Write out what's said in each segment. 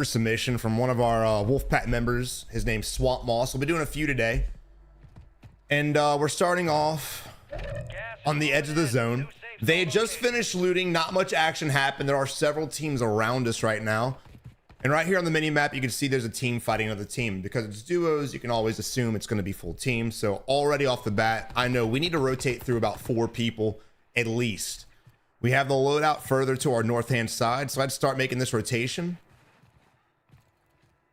Submission from one of our Wolfpack members. His name's Swamp Moss. We'll be doing a few today, and we're starting off on the edge of the zone. They had just finished looting. Not much action happened. There are several teams around us right now, and right here on the mini map you can see there's a team fighting another team. Because it's duos, you can always assume it's going to be full team. So already off the bat, I know we need to rotate through about 4 people at least. We have the loadout further to our north hand side, so I'd start making this rotation.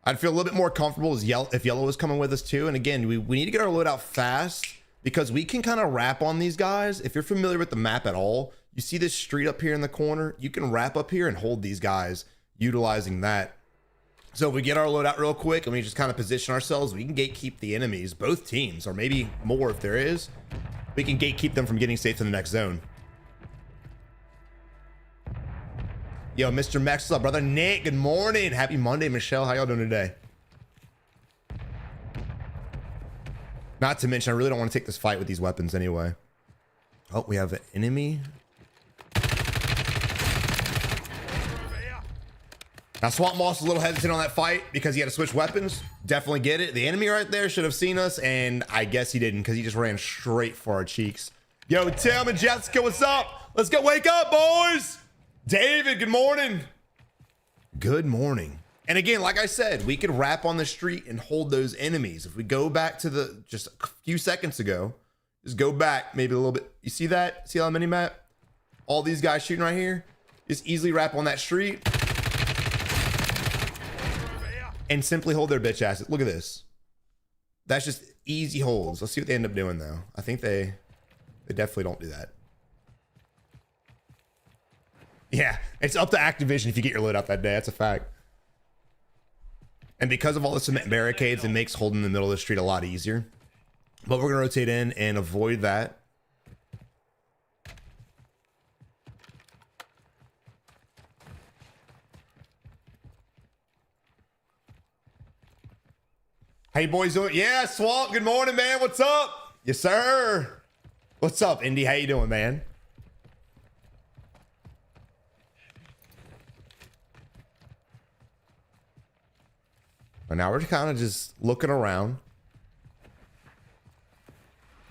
I'd feel a little bit more comfortable if yellow is coming with us too. And again, we need to get our loadout fast because we can kind of wrap on these guys. If you're familiar with the map at all, you see this street up here in the corner, you can wrap up here and hold these guys utilizing that. So if we get our loadout real quick and we just kind of position ourselves, we can gatekeep the enemies, both teams, or maybe more if there is. We can gatekeep them from getting safe to the next zone. Yo, Mr. Max, what's up, brother? Nick, good morning. Happy Monday, Michelle. How y'all doing today? Not to mention, I really don't want to take this fight with these weapons anyway. Oh, we have an enemy. Now, Swamp Moss is a little hesitant on that fight because he had to switch weapons. Definitely get it. The enemy right there should have seen us, and I guess he didn't because he just ran straight for our cheeks. Yo, Tim and Jessica, what's up? Let's go. Wake up, boys. David, good morning. Good morning. And again, like I said, we could wrap on the street and hold those enemies. If we go back to just a few seconds ago, just go back maybe a little bit. You see that? See on the mini map? All these guys shooting right here. Just easily wrap on that street and simply hold their bitch asses. Look at this. That's just easy holds. Let's see what they end up doing though. I think they definitely don't do that. Yeah, it's up to Activision if you get your load out that day. That's a fact. And because of all the cement barricades, it makes holding the middle of the street a lot easier. But we're going to rotate in and avoid that. Hey, boys. Yeah, Swamp. Good morning, man. What's up? Yes, sir. What's up, Indy? How you doing, man? And now we're kind of just looking around.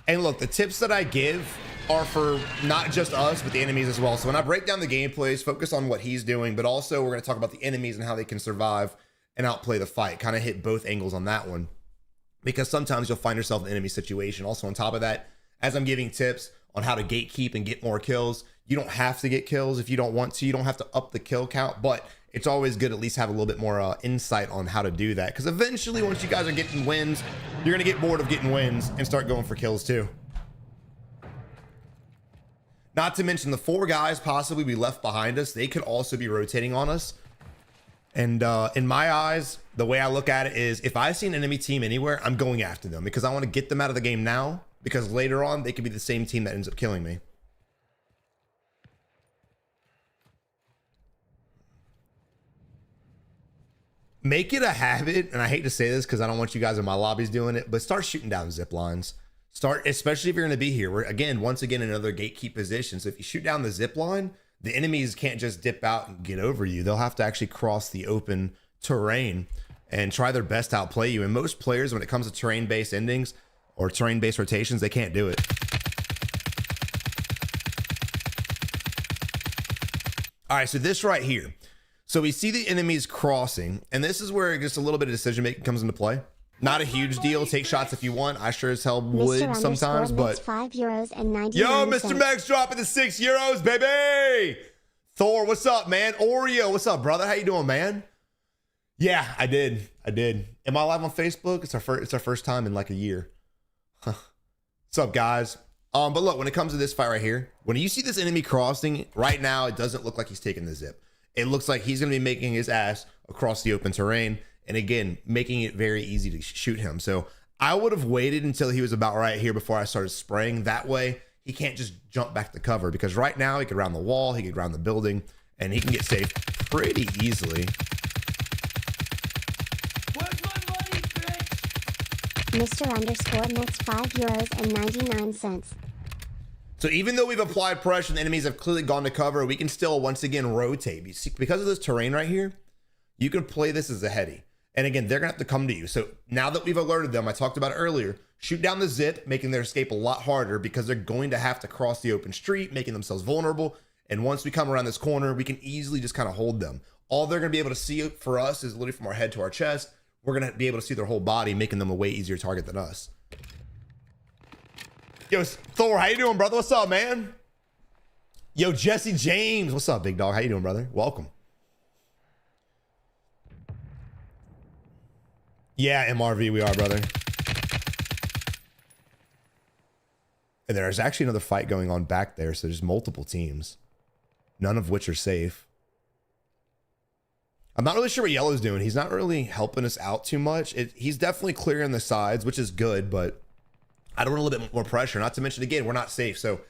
And look, the tips that I give are for not just us, but the enemies as well. So when I break down the gameplays, focus on what he's doing, but also we're going to talk about the enemies and how they can survive and outplay the fight. Kind of hit both angles on that one. Because sometimes you'll find yourself in an enemy situation. Also on top of that, as I'm giving tips on how to gatekeep and get more kills, you don't have to get kills if you don't want to. You don't have to up the kill count, but it's always good to at least have a little bit more insight on how to do that. Because eventually, once you guys are getting wins, you're going to get bored of getting wins and start going for kills too. Not to mention the 4 guys possibly we left behind us. They could also be rotating on us. And in my eyes, the way I look at it is if I see an enemy team anywhere, I'm going after them because I want to get them out of the game now. Because later on, they could be the same team that ends up killing me. Make it a habit, and I hate to say this because I don't want you guys in my lobbies doing it, but start shooting down zip lines. Start, especially if you're going to be here. We're, again, once again, another gatekeep position. So if you shoot down the zip line, the enemies can't just dip out and get over you. They'll have to actually cross the open terrain and try their best to outplay you. And most players, when it comes to terrain-based endings or terrain-based rotations, they can't do it. All right, so this right here. So we see the enemies crossing, and this is where just a little bit of decision making comes into play. Not a huge deal. Take shots if you want. I sure as hell would sometimes, but €5.99. Yo, Mr. Max dropping the €6, baby. Thor, what's up, man? Oreo, what's up, brother? How you doing, man? Yeah, I did. Am I live on Facebook? It's our first time in like a year. What's up, guys? But look, when it comes to this fight right here, when you see this enemy crossing right now, it doesn't look like he's taking the zip. It looks like he's going to be making his ass across the open terrain. And again, making it very easy to shoot him. So I would have waited until he was about right here before I started spraying. That way he can't just jump back to cover because right now he could round the wall, he could round the building, and he can get safe pretty easily. Where's my money, bitch? Mr. Mix €5.99. So even though we've applied pressure and the enemies have clearly gone to cover, we can still once again rotate. Because of this terrain right here, you can play this as a heady. And again, they're gonna have to come to you. So now that we've alerted them, I talked about it earlier, shoot down the zip, making their escape a lot harder because they're going to have to cross the open street, making themselves vulnerable. And once we come around this corner, we can easily just kind of hold them. All they're gonna be able to see for us is literally from our head to our chest. We're gonna be able to see their whole body, making them a way easier target than us. Yo, Thor, how you doing, brother? What's up, man? Yo, Jesse James, what's up, big dog? How you doing, brother? Welcome. Yeah, MRV, we are, brother. And there's actually another fight going on back there, so there's multiple teams, none of which are safe. I'm not really sure what Yellow's doing. He's not really helping us out too much. He's definitely clearing the sides, which is good, but I don't want a little bit more pressure. Not to mention, again, we're not safe. So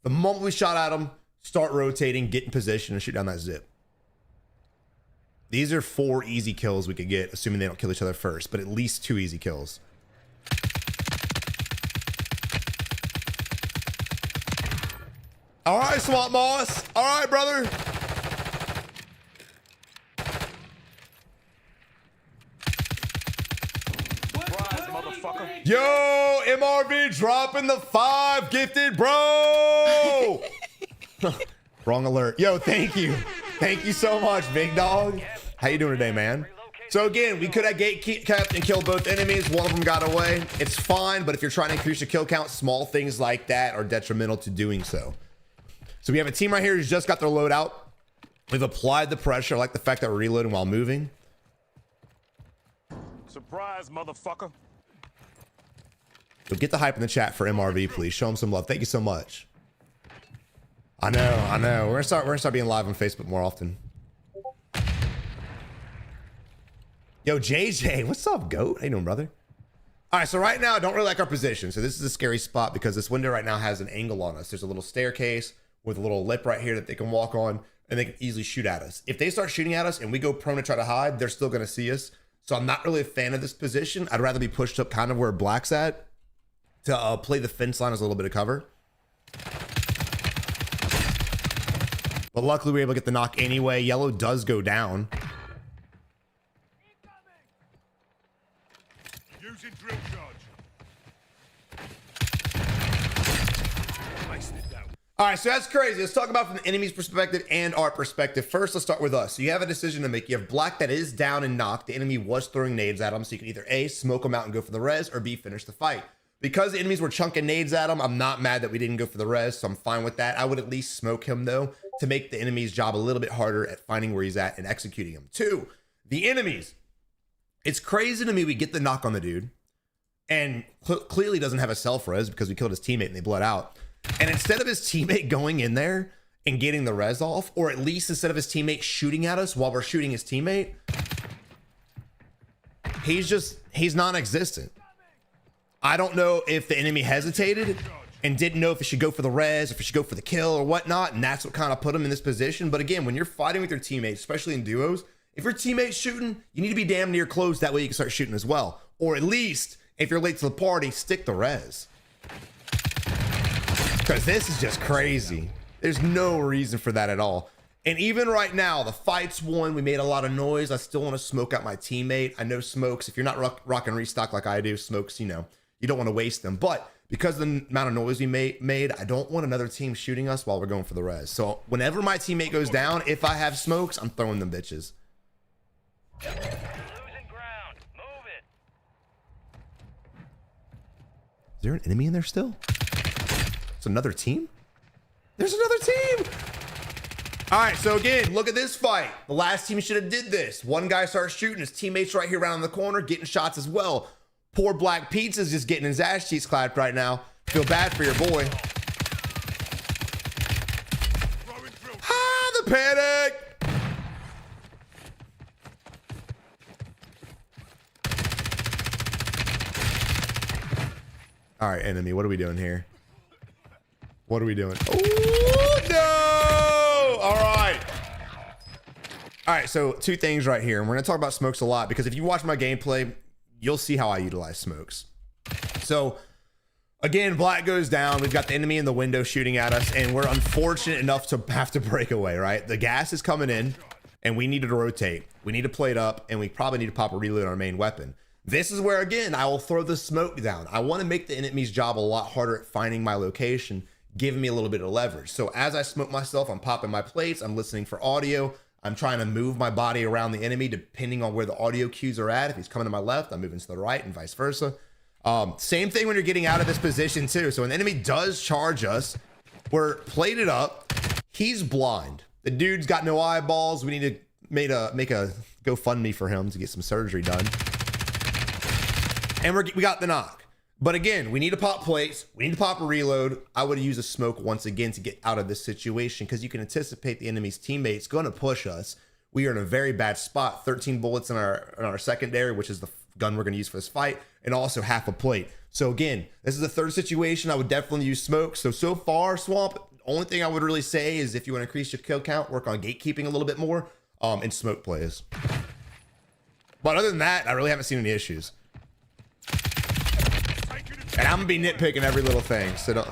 the moment we shot at him, start rotating, get in position, and shoot down that zip. These are 4 easy kills we could get, assuming they don't kill each other first, but at least 2 easy kills. All right, Swamp Moss. All right, brother. Yo, MRV dropping the 5 gifted, bro. Wrong alert. Yo, thank you. Thank you so much, big dog. How you doing today, man? So again, we could have gate kept and killed both enemies. One of them got away. It's fine, but if you're trying to increase your kill count, small things like that are detrimental to doing so. So we have a team right here who's just got their loadout. We've applied the pressure. I like the fact that we're reloading while moving. Surprise, motherfucker. So get the hype in the chat for MRV, please. Show him some love. Thank you so much. I know. We're gonna start being live on Facebook more often. Yo, JJ, what's up, goat? How you doing, brother? All right, so right now I don't really like our position. So this is a scary spot because this window right now has an angle on us. There's a little staircase with a little lip right here that they can walk on, and they can easily shoot at us. If they start shooting at us and we go prone to try to hide, they're still gonna see us. So I'm not really a fan of this position. I'd rather be pushed up kind of where Black's at to play the fence line as a little bit of cover. But luckily we were able to get the knock anyway. Yellow does go down. Using drill charge. All right, so that's crazy. Let's talk about from the enemy's perspective and our perspective. First, let's start with us. So you have a decision to make. You have Black that is down and knocked. The enemy was throwing nades at him, so you can either A, smoke him out and go for the res, or B, finish the fight. Because the enemies were chunking nades at him, I'm not mad that we didn't go for the res, so I'm fine with that. I would at least smoke him, though, to make the enemy's job a little bit harder at finding where he's at and executing him. 2, the enemies. It's crazy to me we get the knock on the dude, and clearly doesn't have a self-res because we killed his teammate and they bled out. And instead of his teammate going in there and getting the res off, or at least instead of his teammate shooting at us while we're shooting his teammate, he's non-existent. I don't know if the enemy hesitated and didn't know if it should go for the res, if it should go for the kill or whatnot, and that's what kind of put him in this position. But again, when you're fighting with your teammates, especially in duos, if your teammate's shooting, you need to be damn near close. That way you can start shooting as well. Or at least, if you're late to the party, stick the res. Because this is just crazy. There's no reason for that at all. And even right now, the fight's won. We made a lot of noise. I still want to smoke out my teammate. I know smokes, if you're not rocking restock like I do, smokes, you know, you don't want to waste them. But because of the amount of noise we made, I don't want another team shooting us while we're going for the res. So whenever my teammate goes down, if I have smokes, I'm throwing them bitches. Losing ground. Move it. Is there an enemy in there still? It's another team? There's another team! All right, so again, look at this fight. The last team should have did this. One guy starts shooting, his teammates right here around the corner, getting shots as well. Poor Black Pizza's just getting his ass cheeks clapped right now. Feel bad for your boy. Ah, the panic! All right, enemy, what are we doing here? What are we doing? Oh, no! All right. All right, so 2 things right here. And we're going to talk about smokes a lot because if you watch my gameplay, you'll see how I utilize smokes. So, again, Black goes down. We've got the enemy in the window shooting at us, and we're unfortunate enough to have to break away, right? The gas is coming in. and we needed to rotate. We need to plate up, and we probably need to pop a reload on our main weapon. This is where, again, I will throw the smoke down. I want to make the enemy's job a lot harder at finding my location, giving me a little bit of leverage. So as I smoke myself, I'm popping my plates, I'm listening for audio, I'm trying to move my body around the enemy depending on where the audio cues are at. If he's coming to my left, I'm moving to the right and vice versa. Same thing when you're getting out of this position too. So when the enemy does charge us, we're plated up. He's blind. The dude's got no eyeballs. We need to make a GoFundMe for him to get some surgery done. And we got the knock. But again, we need to pop plates. We need to pop a reload. I would use a smoke once again to get out of this situation because you can anticipate the enemy's teammates going to push us. We are in a very bad spot. 13 bullets in our secondary, which is the gun we're going to use for this fight, and also half a plate. So again, this is the third situation. I would definitely use smoke. So far, Swamp, only thing I would really say is if you want to increase your kill count, work on gatekeeping a little bit more, and smoke plays. But other than that, I really haven't seen any issues. And I'm gonna be nitpicking every little thing, so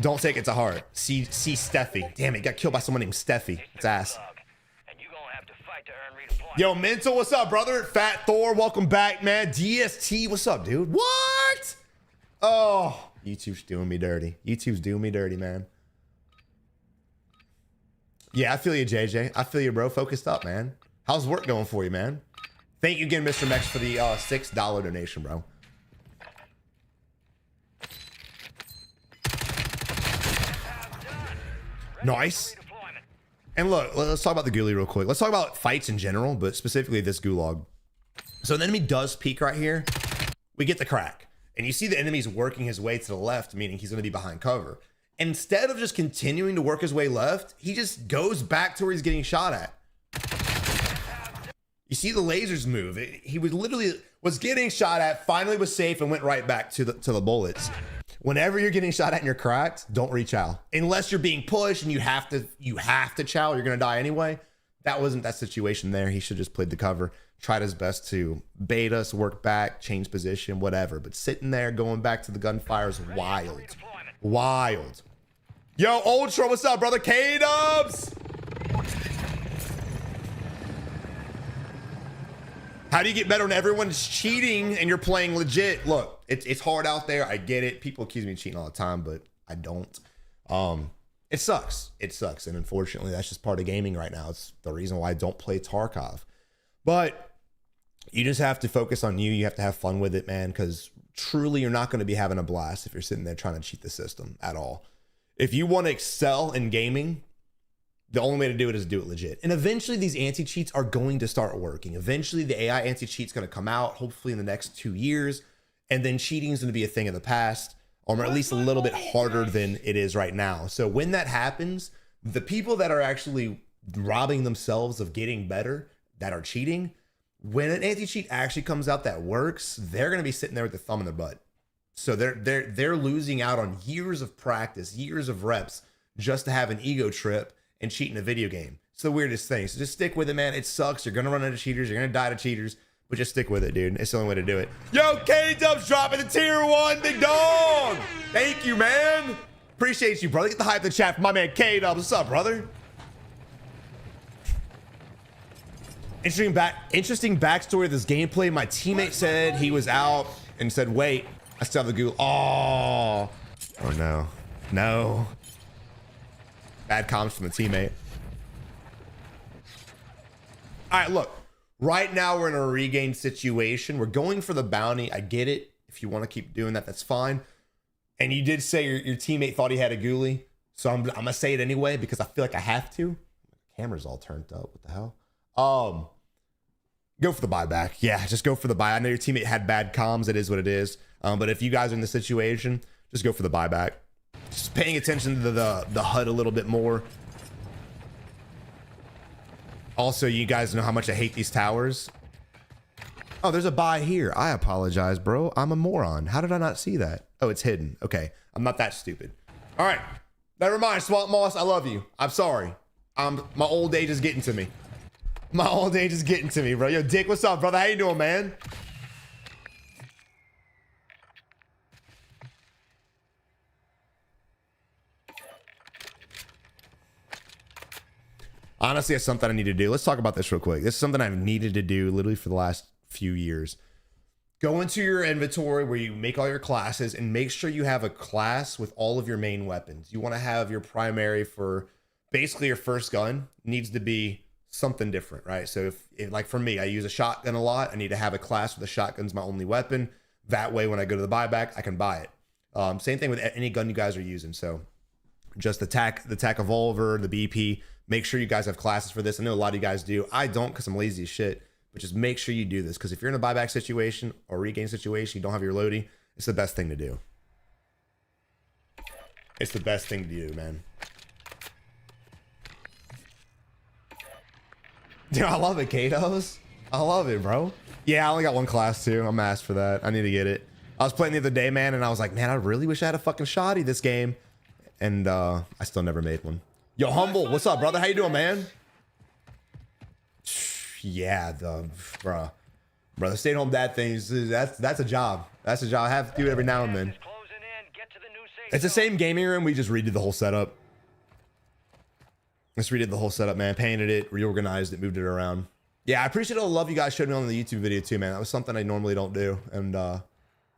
don't take it to heart. See Steffi. Damn it, got killed by someone named Steffi. It's ass. And you gonna have to fight to earn redeployment. Yo, Mental, what's up, brother? Fat Thor, welcome back, man. DST, what's up, dude? What? Oh, YouTube's doing me dirty. YouTube's doing me dirty, man. Yeah, I feel you, JJ. I feel you, bro. Focused up, man. How's work going for you, man? Thank you again, Mr. Mex, for the $6 donation, bro. Nice. And look, let's talk about the ghoulie real quick. Let's talk about fights in general, but specifically this gulag. So the enemy does peek right here. We get the crack. And you see the enemy's working his way to the left, meaning he's going to be behind cover. Instead of just continuing to work his way left, he just goes back to where he's getting shot at. You see the lasers move. He was literally getting shot at, finally was safe, and went right back to the bullets. Whenever you're getting shot at and you're cracked, don't reach out. Unless you're being pushed and you have to chow, you're gonna die anyway. That wasn't that situation there. He should just played the cover, tried his best to bait us, work back, change position, whatever. But sitting there, going back to the gunfire is wild. Wild. Yo, Ultra, what's up, brother? K-Dubs! How do you get better when everyone's cheating and you're playing legit? Look, it's hard out there. I get it. People accuse me of cheating all the time, but I don't. It sucks. It sucks. And unfortunately, that's just part of gaming right now. It's the reason why I don't play Tarkov. But you just have to focus on you. You have to have fun with it, man, because truly you're not going to be having a blast if you're sitting there trying to cheat the system at all. If you want to excel in gaming, the only way to do it is do it legit. And eventually these anti-cheats are going to start working. Eventually the AI anti-cheat's going to come out, hopefully in the next 2 years. And then cheating is going to be a thing of the past, or at least a little bit harder than it is right now. So when that happens, the people that are actually robbing themselves of getting better, that are cheating, when an anti-cheat actually comes out that works, they're going to be sitting there with their thumb in their butt. So they're losing out on years of practice, years of reps, just to have an ego trip and cheat in a video game. It's the weirdest thing. So just stick with it, man. It sucks. You're gonna run into cheaters. You're gonna die to cheaters, but just stick with it, dude. It's the only way to do it. Yo, K-Dubs dropping the tier 1, big dog. Thank you, man. Appreciate you, brother. Get the hype in the chat for my man K-Dubs. What's up, brother? Interesting backstory of this gameplay. My teammate said he was out and said, wait, I still have the ghoul. Oh no. No. Bad comms from the teammate. All right, look. Right now we're in a regain situation. We're going for the bounty. I get it. If you want to keep doing that, that's fine. And you did say your teammate thought he had a ghoulie. So I'm going to say it anyway because I feel like I have to. Camera's all turned up. What the hell? Go for the buyback. Yeah, just go for the buy. I know your teammate had bad comms. It is what it is. But if you guys are in the situation, just go for the buyback. Just paying attention to the HUD a little bit more. Also, you guys know how much I hate these towers. Oh, there's a buy here. I apologize, bro. I'm a moron. How did I not see that? Oh, it's hidden. Okay, I'm not that stupid. All right, never mind, Swamp Moss. I love you. I'm sorry. My old age is getting to me. My old age is getting to me, bro. Yo, Dick, what's up, brother? How you doing, man? Honestly, it's something I need to do. Let's talk about this real quick. This is something I've needed to do literally for the last few years. Go into your inventory where you make all your classes and make sure you have a class with all of your main weapons. You want to have your primary for basically your first gun needs to be something different, right? So if like for me, I use a shotgun a lot. I need to have a class where the shotgun's my only weapon. That way, when I go to the buyback, I can buy it. Same thing with any gun you guys are using. So just the TAC Evolver, the BP, make sure you guys have classes for this. I know a lot of you guys do. I don't because I'm lazy as shit. But just make sure you do this, because if you're in a buyback situation or regain situation, you don't have your loading, it's the best thing to do. It's the best thing to do, man. Dude, I love it, Katos. I love it, bro. Yeah, I only got one class too. I'm asked for that. I need to get it. I was playing the other day, man, and I was like, man, I really wish I had a fucking shoddy this game. And I still never made one. Yo, Humble, what's up, brother? How you doing, man? Yeah, bro, the stay-at-home dad thing, that's a job. That's a job. I have to do it every now and then. It's the same gaming room. We just redid the whole setup. Just redid the whole setup, man. Painted it, reorganized it, moved it around. Yeah, I appreciate all the love you guys showed me on the YouTube video too, man. That was something I normally don't do, and I'm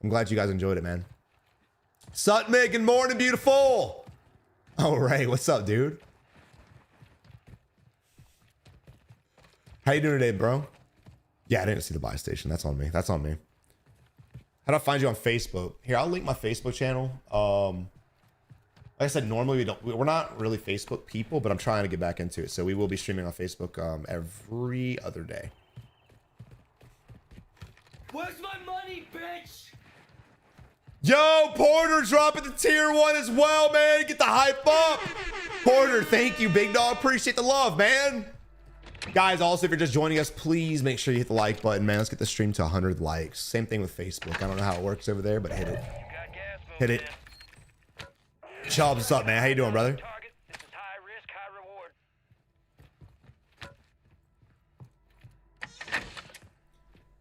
glad you guys enjoyed it, man. Sutman, good morning, beautiful. All right, what's up, dude? How you doing today, bro? Yeah, I didn't see the buy station. That's on me. That's on me. How do I find you on Facebook? Here, I'll link my Facebook channel. Like I said, normally we're not really Facebook people, but I'm trying to get back into it. So we will be streaming on Facebook every other day. Where's my money, bitch? Yo, Porter dropping the tier 1 as well, man. Get the hype up. Porter, thank you, big dog. Appreciate the love, man. Guys, also, if you're just joining us, please make sure you hit the like button, man. Let's get the stream to 100 likes. Same thing with Facebook. I don't know how it works over there, but hit it. Hit it. Chubbs, what's up, man? How you doing, brother?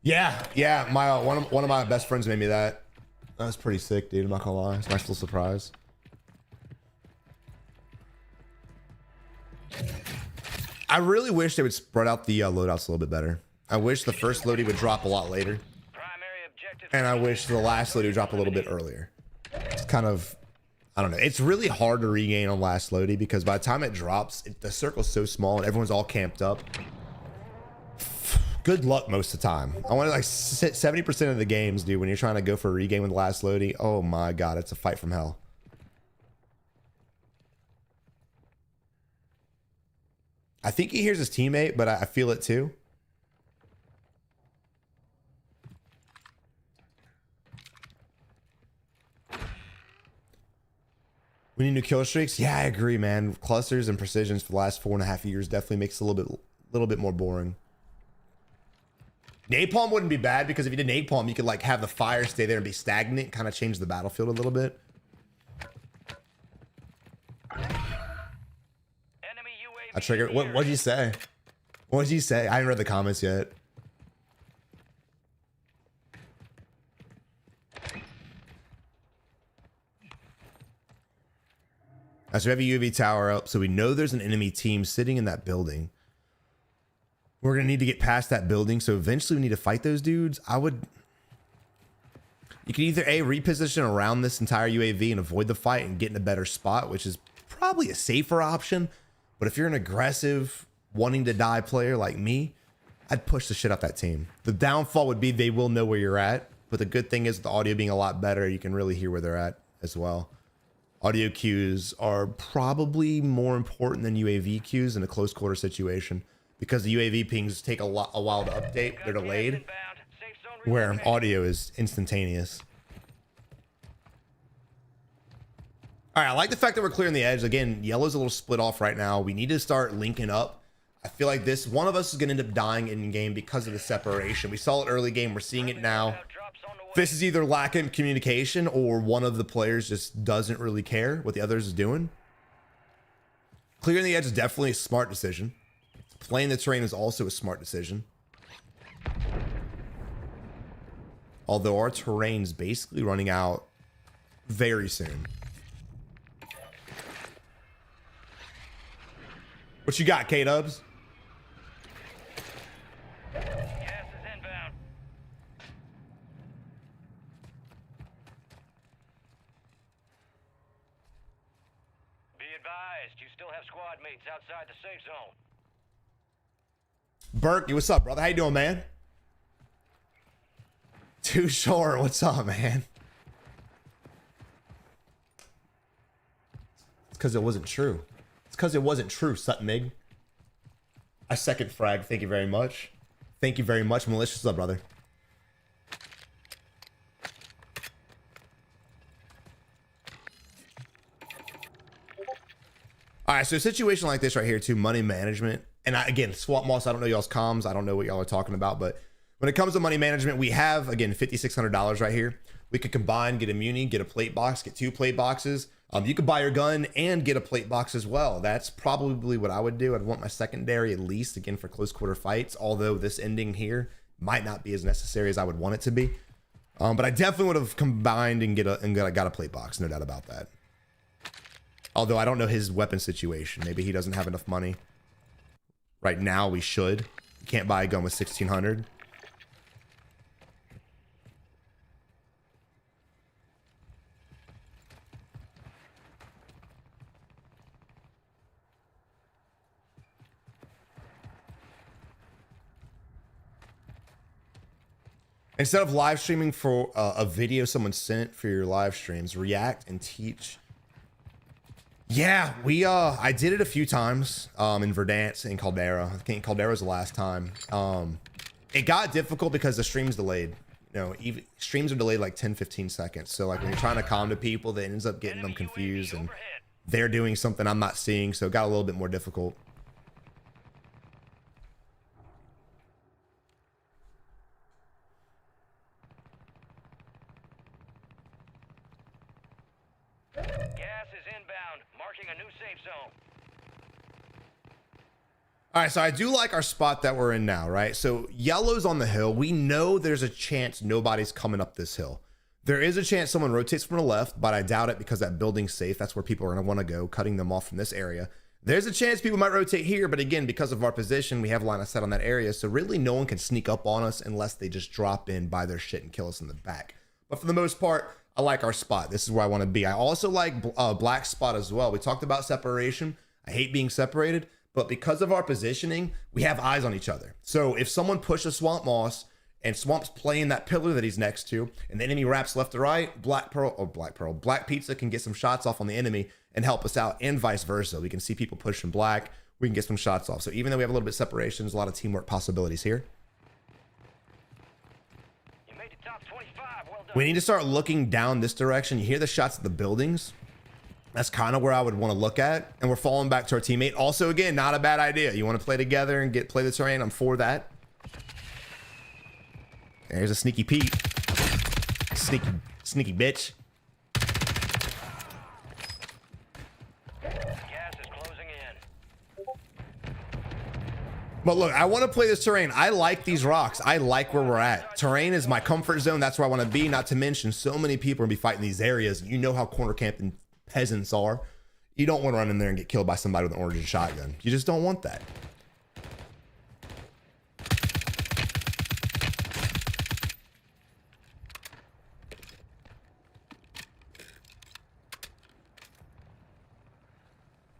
Yeah. My one of my best friends made me that. That was pretty sick, dude. I'm not gonna lie. It's a nice little surprise. I really wish they would spread out the loadouts a little bit better. I wish the first loadie would drop a lot later. And I wish the last loadie would drop a little bit earlier. It's kind of, I don't know. It's really hard to regain on last loadie because by the time it drops, the circle's so small and everyone's all camped up. Good luck most of the time. I want like 70% of the games, dude, when you're trying to go for a regain with the last loadie, oh my God, it's a fight from hell. I think he hears his teammate, but I feel it too. We need new kill streaks. Yeah, I agree, man. Clusters and precisions for the last 4.5 years definitely makes it a little bit more boring. Napalm wouldn't be bad because if you did napalm, you could like have the fire stay there and be stagnant, kind of change the battlefield a little bit. I triggered. What'd you say? What'd you say? I haven't read the comments yet. So we have a UAV tower up, so we know there's an enemy team sitting in that building. We're gonna need to get past that building, so eventually we need to fight those dudes. You can either reposition around this entire UAV and avoid the fight and get in a better spot, which is probably a safer option. But if you're an aggressive, wanting to die player like me, I'd push the shit off that team. The downfall would be they will know where you're at. But the good thing is the audio being a lot better, you can really hear where they're at as well. Audio cues are probably more important than UAV cues in a close quarter situation because the UAV pings take a while to update. They're delayed, where audio is instantaneous. All right, I like the fact that we're clearing the edge. Again, yellow's a little split off right now. We need to start linking up. I feel like one of us is going to end up dying in game because of the separation. We saw it early game. We're seeing it now. This is either lack of communication or one of the players just doesn't really care what the others is doing. Clearing the edge is definitely a smart decision. Playing the terrain is also a smart decision. Although our terrain's basically running out very soon. What you got, K-Dubs? Gas is inbound. Be advised, you still have squad mates outside the safe zone. Berkey, what's up, brother? How you doing, man? Too short. What's up, man? It's because it wasn't true. It's because it wasn't true, Sutton Mig. I second frag. Thank you very much. Thank you very much, Malicious. What's up, brother? All right, so a situation like this right here, too, money management. And again, Swap Moss, I don't know y'all's comms. I don't know what y'all are talking about, but when it comes to money management, we have, again, $5,600 right here. We could combine, get a muni, get a plate box, get 2 plate boxes. You could buy your gun and get a plate box as well. That's probably what I would do. I'd want my secondary at least, again, for close quarter fights, although this ending here might not be as necessary as I would want it to be. But I definitely would have combined and got a plate box, no doubt about that. Although I don't know his weapon situation. Maybe he doesn't have enough money. Right now, we should. You can't buy a gun with 1,600. Instead of live streaming for a video someone sent for your live streams, react and teach. Yeah, I did it a few times in Verdance and Caldera. I think Caldera was the last time. It got difficult because the stream's delayed. You know, even streams are delayed like 10, 15 seconds. So like when you're trying to calm to people, that ends up getting them confused and they're doing something I'm not seeing. So it got a little bit more difficult. Gas is inbound, marking a new safe zone. All right, so I do like our spot that we're in now, right? So yellow's on the hill. We know there's a chance nobody's coming up this hill. There is a chance someone rotates from the left, but I doubt it because that building's safe. That's where people are going to want to go, cutting them off from this area. There's a chance people might rotate here, but again, because of our position, we have line of sight on that area. So really no one can sneak up on us unless they just drop in, buy their shit, and kill us in the back. But for the most part, I like our spot. This is where I want to be. I also like black spot as well. We talked about separation. I hate being separated, but because of our positioning, we have eyes on each other. So if someone pushes Swamp Moss and Swamp's playing that pillar that he's next to, and the enemy wraps left to right, Black Pizza can get some shots off on the enemy and help us out, and vice versa. We can see people pushing Black. We can get some shots off. So even though we have a little bit of separation, there's a lot of teamwork possibilities here. You made the top 25. Well done. We need to start looking down this direction. You hear the shots at the buildings. That's kind of where I would want to look at. And we're falling back to our teammate. Also, again, not a bad idea. You want to play together and play the terrain. I'm for that. There's a sneaky Pete. Sneaky bitch. Gas is closing in. But look, I want to play this terrain. I like these rocks. I like where we're at. Terrain is my comfort zone. That's where I want to be. Not to mention, so many people are going to be fighting these areas. You know how corner camping peasants are. You don't want to run in there and get killed by somebody with an origin shotgun. You just don't want that.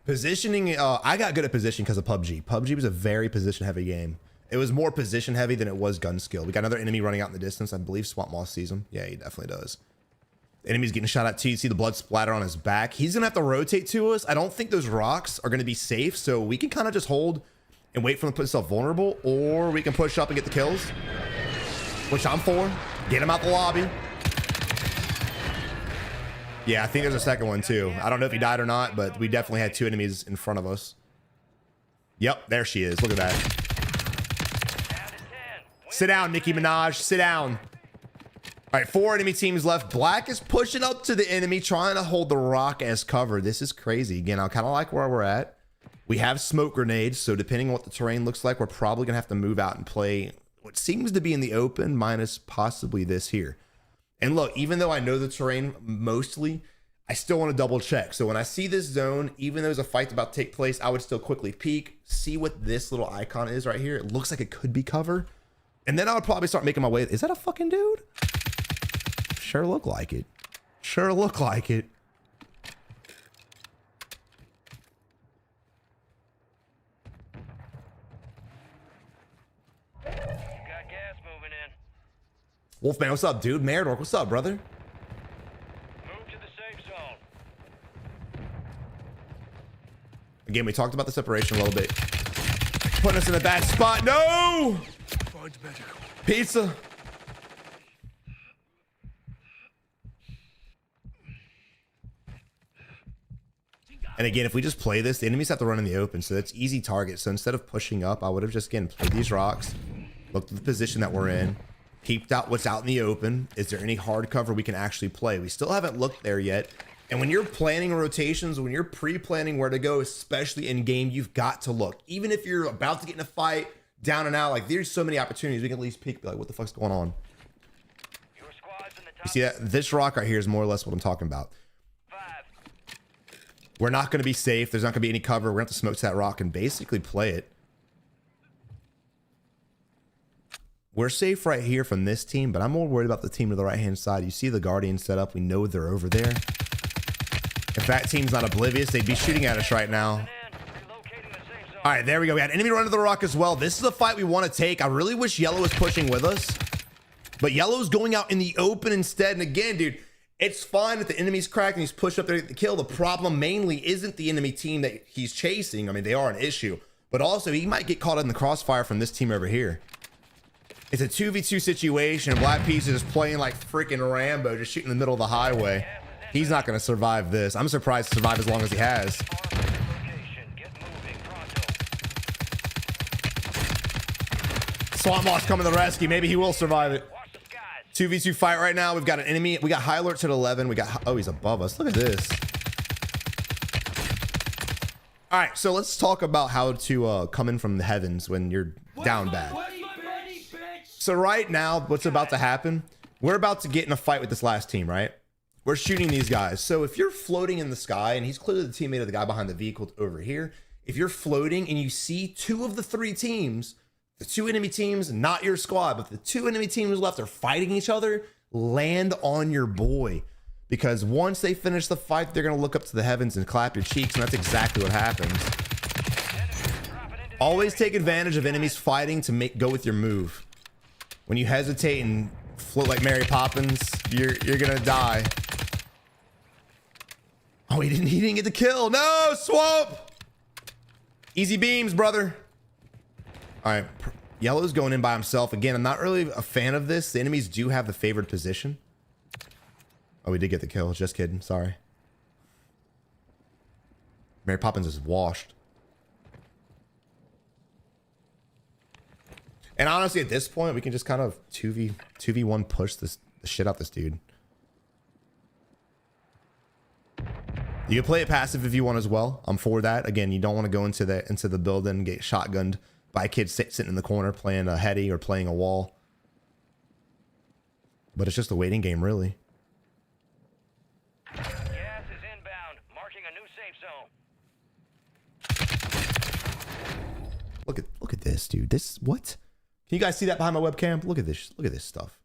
Positioning, I got good at position because of PUBG. PUBG was a very position heavy game. It was more position heavy than it was gun skill. We got another enemy running out in the distance. I believe Swamp Moss sees him. Yeah, he definitely does. The enemy's getting shot at too. You see the blood splatter on his back. He's gonna have to rotate to us. I don't think those rocks are gonna be safe, so we can kind of just hold and wait for him to put himself vulnerable, or we can push up and get the kills, which I'm for. Get him out the lobby. Yeah, I think there's a second one too. I don't know if he died or not, but we definitely had 2 enemies in front of us. Yep, there she is. Look at that. Sit down, Nicki Minaj. Sit down. All right, 4 enemy teams left. Black is pushing up to the enemy, trying to hold the rock as cover. This is crazy. Again, I kind of like where we're at. We have smoke grenades, so depending on what the terrain looks like, we're probably going to have to move out and play what seems to be in the open, minus possibly this here. And look, even though I know the terrain mostly, I still want to double check. So when I see this zone, even though there's a fight about to take place, I would still quickly peek, see what this little icon is right here. It looks like it could be cover. And then I would probably start making my way. Is that a fucking dude? Sure look like it. Sure look like it. Got gas moving in. Wolfman, what's up, dude? Meridork, what's up, brother? Move to the safe zone. Again, we talked about the separation a little bit. Putting us in a bad spot. No! Find medical. Pizza. And again, if we just play this, the enemies have to run in the open, so that's easy target. So instead of pushing up, I would have just, again, played these rocks, looked at the position that we're in, peeped out what's out in the open. Is there any hard cover we can actually play? We still haven't looked there yet. And when you're planning rotations, when you're pre-planning where to go, especially in game, you've got to look. Even if you're about to get in a fight, down and out, like there's so many opportunities. We can at least peek, be like, what the fuck's going on? Your squad's in the top. You see that? This rock right here is more or less what I'm talking about. 5. We're not going to be safe. There's not going to be any cover. We're going to have to smoke to that rock and basically play it. We're safe right here from this team, but I'm more worried about the team to the right-hand side. You see the Guardian set up. We know they're over there. If that team's not oblivious, they'd be shooting at us right now. Relocating the safe zone. All right, there we go. We had enemy run to the rock as well. This is a fight we want to take. I really wish Yellow was pushing with us, but Yellow's going out in the open instead. And again, dude, it's fine that the enemy's cracked and he's pushed up there to get the kill. The problem mainly isn't the enemy team that he's chasing. I mean, they are an issue, but also he might get caught in the crossfire from this team over here. It's a 2v2 situation. Black Piece is just playing like freaking Rambo, just shooting in the middle of the highway. He's not going to survive this. I'm surprised to survive as long as he has. Get moving pronto. Swamp Moss coming to the rescue. Maybe he will survive it. Watch the skies. 2v2 fight right now. We've got an enemy. We got high alerts at 11. We got, oh, he's above us. Look at this. All right, so let's talk about how to come in from the heavens when you're down bad. So right now, what's about to happen, we're about to get in a fight with this last team, right? We're shooting these guys. So if you're floating in the sky, and he's clearly the teammate of the guy behind the vehicle over here, if you're floating and you see two of the three teams, the two enemy teams, not your squad, but the two enemy teams left are fighting each other, land on your boy. Because once they finish the fight, they're going to look up to the heavens and clap your cheeks, and that's exactly what happens. Always take advantage of enemies fighting to go with your move. When you hesitate and float like Mary Poppins, you're gonna die. Oh, he didn't get the kill. No, Swamp. Easy beams, brother. All right, Yellow's going in by himself. Again, I'm not really a fan of this. The enemies do have the favored position. Oh, we did get the kill. Just kidding. Sorry. Mary Poppins is washed. And honestly, at this point, we can just kind of 2v1 push the shit out this dude. You can play it passive if you want as well. I'm for that. Again, you don't want to go into the building and get shotgunned by a kid sitting in the corner playing a heady or playing a wall. But it's just a waiting game, really. Gas is inbound, marking a new safe zone. Look at this, dude. This what? Can you guys see that behind my webcam? Look at this. Look at this stuff.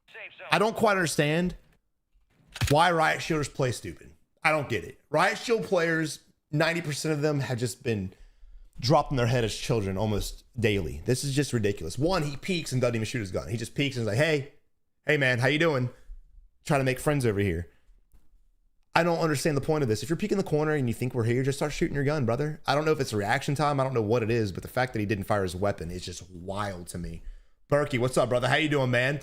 Safe zone. I don't quite understand why Riot Shielders play stupid. I don't get it. Riot Shield players, 90% of them have just been dropping their head as children almost daily. This is just ridiculous. One, he peeks and doesn't even shoot his gun. He just peeks and is like, hey man, how you doing? Trying to make friends over here. I don't understand the point of this. If you're peeking the corner and you think we're here, just start shooting your gun, brother. I don't know if it's reaction time. I don't know what it is, but the fact that he didn't fire his weapon is just wild to me. Berkey, what's up, brother? How you doing, man?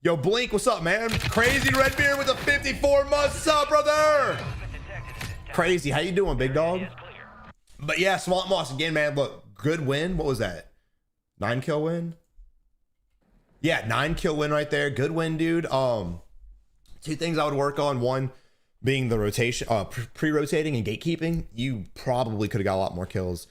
Yo, Blink, what's up, man? Crazy Redbeard with a 54 months. What's up, brother? Crazy, how you doing, big dog? But yeah, Swamp Moss again, man. Look, good win. What was that? 9 kill win? Yeah, 9 kill win right there. Good win, dude. Two things I would work on. One being the rotation, pre-rotating and gatekeeping. You probably could have got a lot more kills.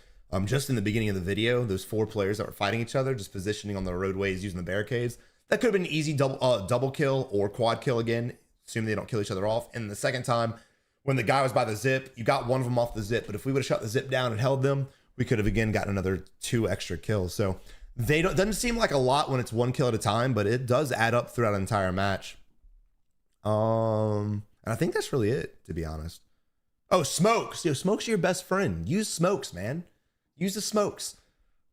Just in the beginning of the video, those 4 players that were fighting each other, just positioning on the roadways using the barricades. That could have been an easy double kill or quad kill again. assume they don't kill each other off. And the second time, when the guy was by the zip, you got one of them off the zip. But if we would have shut the zip down and held them, we could have again gotten another 2 extra kills. So doesn't seem like a lot when it's 1 kill at a time, but it does add up throughout an entire match. And I think that's really it, to be honest. Oh, smokes. Yo, smokes are your best friend. Use smokes, man. Use the smokes.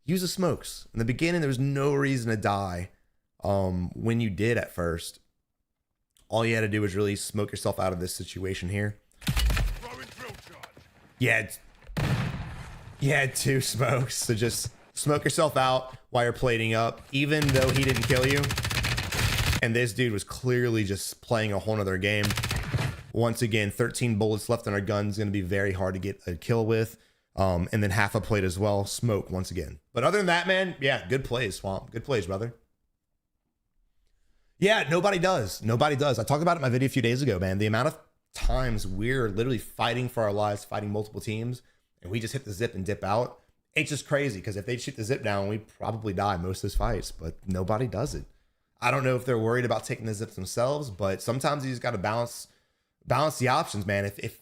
Use the smokes. In the beginning, there was no reason to die. When you did at first, all you had to do was really smoke yourself out of this situation here. Throwing drill charge. You had 2 smokes, so just smoke yourself out while you're plating up, even though he didn't kill you. And this dude was clearly just playing a whole nother game. Once again, 13 bullets left on our gun is going to be very hard to get a kill with. And then half a plate as well. Smoke once again. But other than that, man, yeah, good plays, Swamp. Good plays, brother. Yeah, nobody does. Nobody does. I talked about it in my video a few days ago, man. The amount of times we're literally fighting for our lives, fighting multiple teams, and we just hit the zip and dip out. It's just crazy because if they shoot the zip down, we probably die most of those fights, but nobody does it. I don't know if they're worried about taking the zips themselves, but sometimes you just got to balance the options, man. If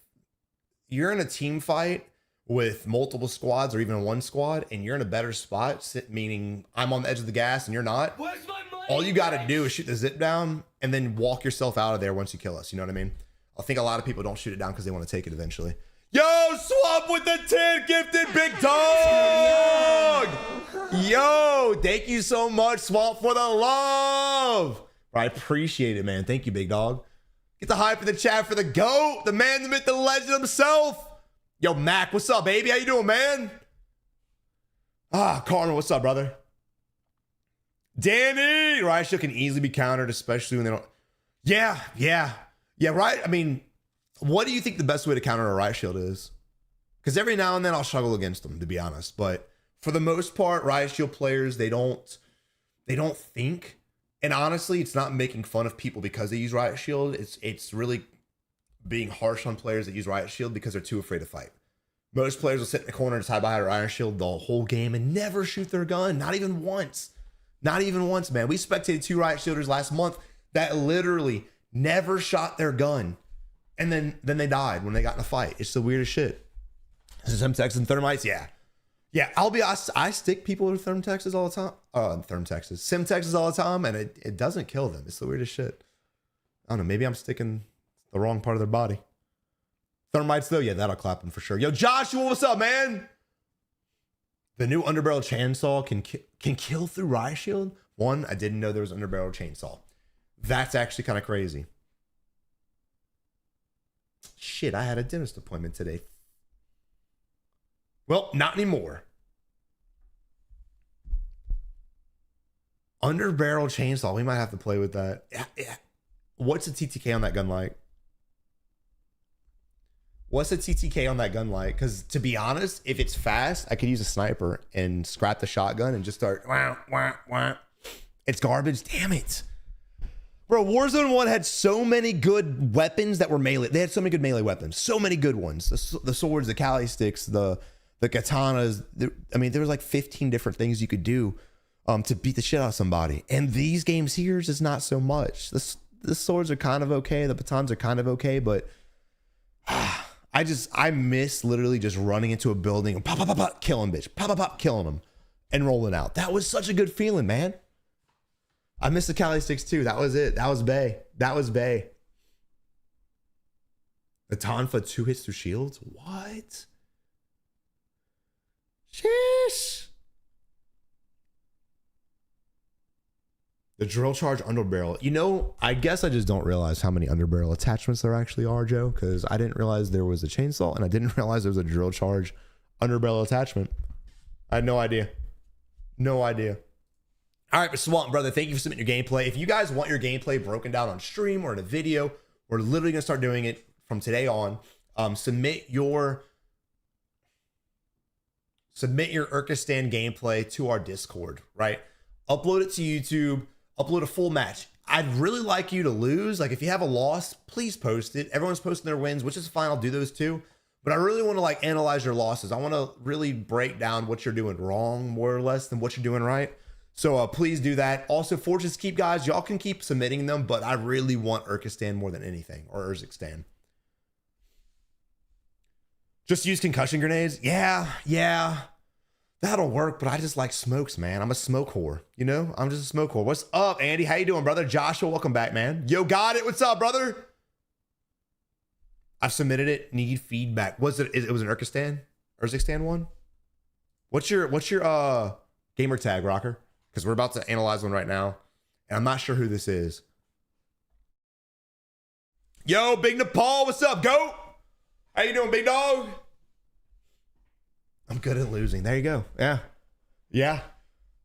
you're in a team fight with multiple squads or even one squad and you're in a better spot, meaning I'm on the edge of the gas and you're not, Where's my money? all you got to do is shoot the zip down and then walk yourself out of there once you kill us. You know what I mean? I think a lot of people don't shoot it down because they want to take it eventually. Yo, Swamp with the 10 gifted, big dog. Yo, thank you so much, Swamp, for the love. I appreciate it, man. Thank you, big dog. Get the hype in the chat for the GOAT, the man, the myth, the legend himself. Yo, Mac, what's up, baby? How you doing, man? Carmen, what's up, brother? Danny, right? She can easily be countered, especially when they don't. Yeah, right. I mean, what do you think the best way to counter a riot shield is? Because every now and then I'll struggle against them, to be honest. But for the most part, riot shield players, they don't think. And honestly, it's not making fun of people because they use riot shield. It's really being harsh on players that use riot shield because they're too afraid to fight. Most players will sit in the corner and hide behind a riot shield the whole game and never shoot their gun, not even once. Not even once, man. We spectated 2 riot shielders last month that literally never shot their gun. And then they died when they got in a fight. It's the weirdest shit. Semtex and thermites, yeah. Yeah, I'll be honest, I stick people with thermtexes all the time. Semtexes all the time, and it doesn't kill them. It's the weirdest shit. I don't know, maybe I'm sticking the wrong part of their body. Thermites though, yeah, that'll clap them for sure. Yo, Joshua, what's up, man? The new underbarrel chainsaw can kill through riot shield. One, I didn't know there was underbarrel chainsaw. That's actually kind of crazy. Shit, I had a dentist appointment today. Well, not anymore. Underbarrel chainsaw. We might have to play with that. Yeah. What's the TTK on that gun like? What's the TTK on that gun like? Because to be honest, if it's fast, I could use a sniper and scrap the shotgun and just start. Wah, wah, wah. It's garbage. Damn it. Bro, Warzone 1 had so many good weapons that were melee. They had so many good melee weapons. So many good ones. The swords, the Kali sticks, the katanas. I mean, there was like 15 different things you could do to beat the shit out of somebody. And these games here is not so much. The swords are kind of okay. The batons are kind of okay. But I miss literally just running into a building and pop, pop, pop, pop, killing bitch. Pop, pop, pop, killing them and rolling out. That was such a good feeling, man. I missed the Kali sticks too. That was it. That was Bay. The Tonfa 2 hits through shields? What? Sheesh. The drill charge underbarrel. You know, I guess I just don't realize how many underbarrel attachments there actually are, Joe, because I didn't realize there was a chainsaw and I didn't realize there was a drill charge underbarrel attachment. I had no idea. All right, but Swamp, brother, thank you for submitting your gameplay. If you guys want your gameplay broken down on stream or in a video, we're literally going to start doing it from today on. Submit your Urzikstan gameplay to our Discord, right? Upload it to YouTube, upload a full match. I'd really like you to lose. Like if you have a loss, please post it. Everyone's posting their wins, which is fine. I'll do those too. But I really want to like analyze your losses. I want to really break down what you're doing wrong more or less than what you're doing right. So please do that. Also, Fortunes Keep, guys, y'all can keep submitting them, but I really want Urzikstan more than anything, or Urzikstan. Just use concussion grenades? Yeah. That'll work, but I just like smokes, man. I'm a smoke whore, you know? I'm just a smoke whore. What's up, Andy? How you doing, brother? Joshua, welcome back, man. Yo, got it. What's up, brother? I submitted it. Need feedback. Was it was an Urzikstan one? What's your gamer tag, Rocker? Because we're about to analyze one right now, and I'm not sure who this is. Yo, Big Nepal, what's up, goat? How you doing, big dog? I'm good at losing. There you go. Yeah.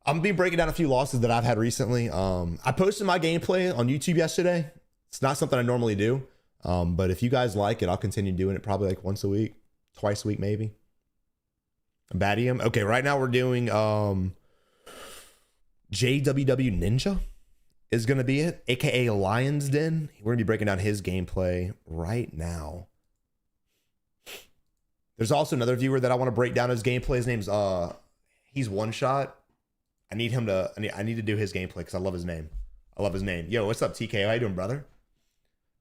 I'm gonna be breaking down a few losses that I've had recently. I posted my gameplay on YouTube yesterday. It's not something I normally do, but if you guys like it, I'll continue doing it probably like once a week, twice a week maybe. Badium. Okay, right now we're doing JWW Ninja is gonna be it, aka Lion's Den. We're gonna be breaking down his gameplay right now. There's also another viewer that I want to break down his gameplay. His name's he's One Shot. I need to do his gameplay because I love his name. Yo, what's up, TK? How you doing, brother?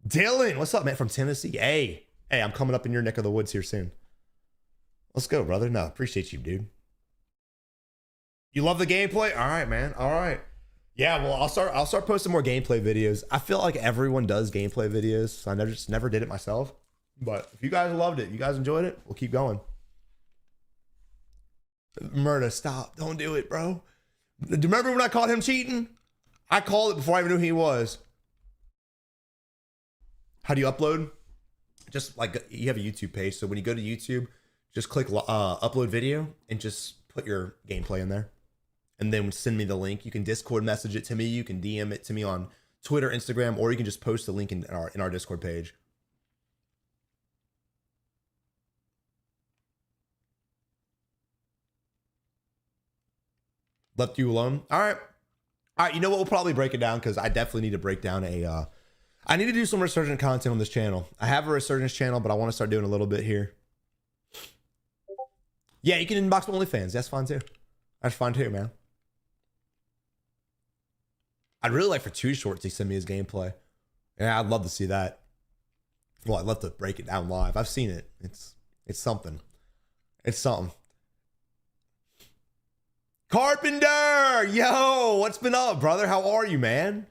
Dylan, what's up, man? From Tennessee. Hey, I'm coming up in your neck of the woods here soon. Let's go, brother. No, appreciate you, dude. You love the gameplay? All right, man. All right. Yeah, well, I'll start posting more gameplay videos. I feel like everyone does gameplay videos, so I never did it myself. But if you guys loved it, you guys enjoyed it, we'll keep going. Murda, stop. Don't do it, bro. Do you remember when I caught him cheating? I called it before I even knew who he was. How do you upload? Just like you have a YouTube page. So when you go to YouTube, just click upload video and just put your gameplay in there. And then send me the link. You can Discord message it to me. You can DM it to me on Twitter, Instagram, or you can just post the link in our Discord page. Left you alone. All right. You know what? We'll probably break it down because I definitely need to break down I need to do some resurgent content on this channel. I have a resurgence channel, but I want to start doing a little bit here. Yeah, you can inbox OnlyFans. That's fine too. That's fine too, man. I'd really like for Too Short to send me his gameplay. Yeah, I'd love to see that. Well, I'd love to break it down live. I've seen it. It's something. It's something. Carpenter, yo, what's been up, brother? How are you, man?